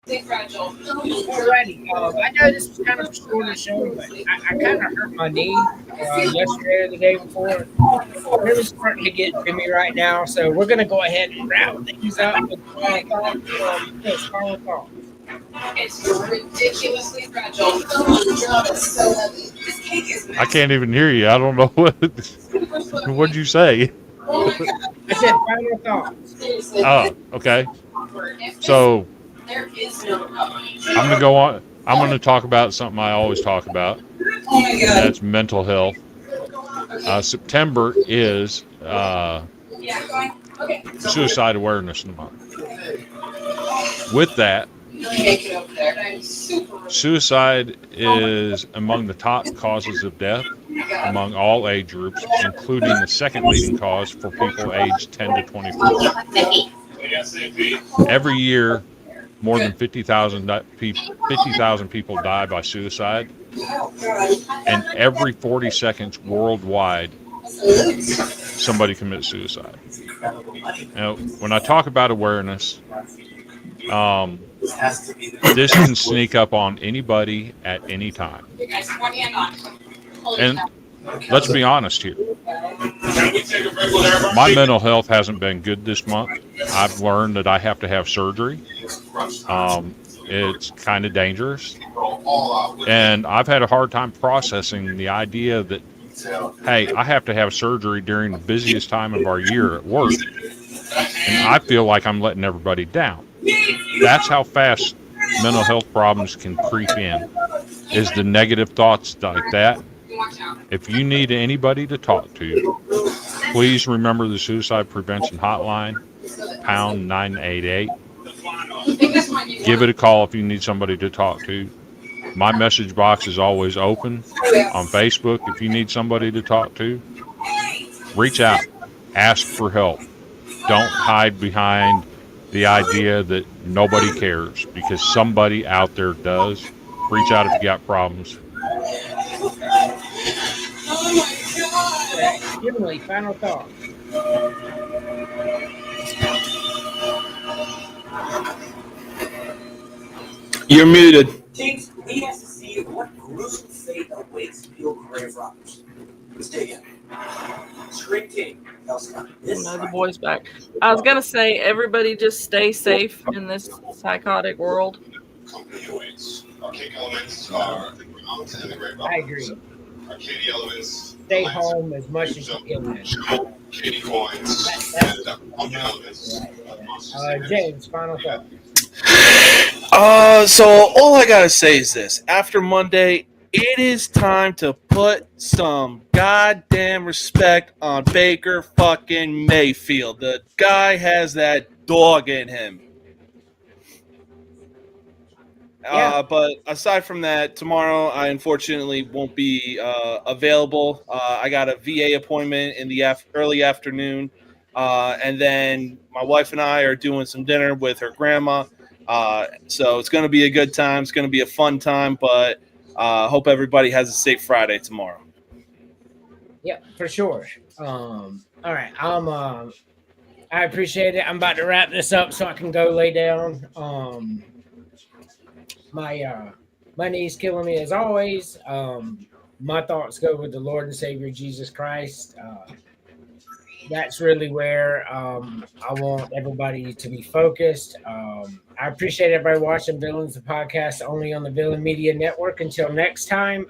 Big fragile. Alrighty. I know this was kind of a shorter show, but I kind of hurt my knee yesterday or the day before. It's really starting to get to me right now, so we're going to go ahead and wrap things up with final thoughts. It's ridiculously fragile. Oh my god, it's so heavy. This cake is I can't even hear you. I don't know what'd you say. Oh my god. I said final thoughts. Seriously. Oh, okay. If So there is no recovery. I'm gonna go on. I'm gonna talk about something I always talk about. Oh my god. That's mental health. September is Yeah, going. Okay. Suicide Awareness Month. With that, Really make it over there. I'm super. suicide is among the top causes of death among all age groups, including the second leading cause for people aged 10 to 24. Every year, more than 50,000 people die by suicide, and every 40 seconds worldwide, somebody commits suicide. Now, when I talk about awareness, this can sneak up on anybody at any time. You guys, one hand on. Hold And it down. let's be honest here. My mental health hasn't been good this month. I've learned that I have to have surgery. It's kind of dangerous. And I've had a hard time processing the idea that, hey, I have to have surgery during the busiest time of our year at work. And I feel like I'm letting everybody down. That's how fast mental health problems can creep in, is the negative thoughts like that. If you need anybody to talk to, please remember the suicide prevention hotline, pound 988. Give it a call if you need somebody to talk to. My message box is always open on Facebook. If you need somebody to talk to, reach out, ask for help. Don't hide behind the idea that nobody cares, because somebody out there does. Reach out if you got problems. Kimberly, final thoughts. You're muted. James, we have to see what gruesome fate awaits Bill Grave Robbers. Let's dig in. Screen Team, this No, the boy's back. I was gonna say, everybody just stay safe in this psychotic world. Company awaits. Archaic elements are the ground and the great I agree. Arcadic elements. Stay home as much as you can. Katie coins. And the pumpkin elements. James, final thoughts. So all I gotta say is this: after Monday, it is time to put some goddamn respect on Baker fucking Mayfield. The guy has that dog in him. Yeah. But aside from that, tomorrow I unfortunately won't be available. I got a VA appointment in the early afternoon, and then my wife and I are doing some dinner with her grandma. So it's going to be a good time. It's going to be a fun time, but hope everybody has a safe Friday tomorrow. Yeah, for sure. All right. I appreciate it. I'm about to wrap this up so I can go lay down. My knee's killing me as always. My thoughts go with the Lord and Savior Jesus Christ. That's really where I want everybody to be focused. I appreciate everybody watching Villains, the podcast only on the Villain Media Network. Until next time,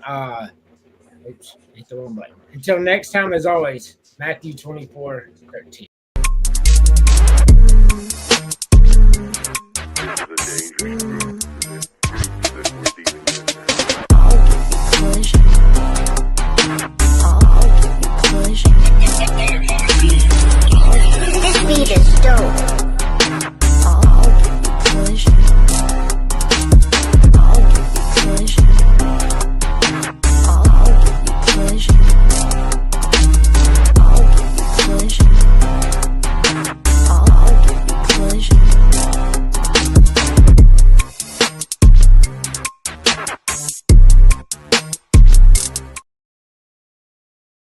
oops, hit the wrong button. Until next time, as always, Matthew 24:13. This beat is dope.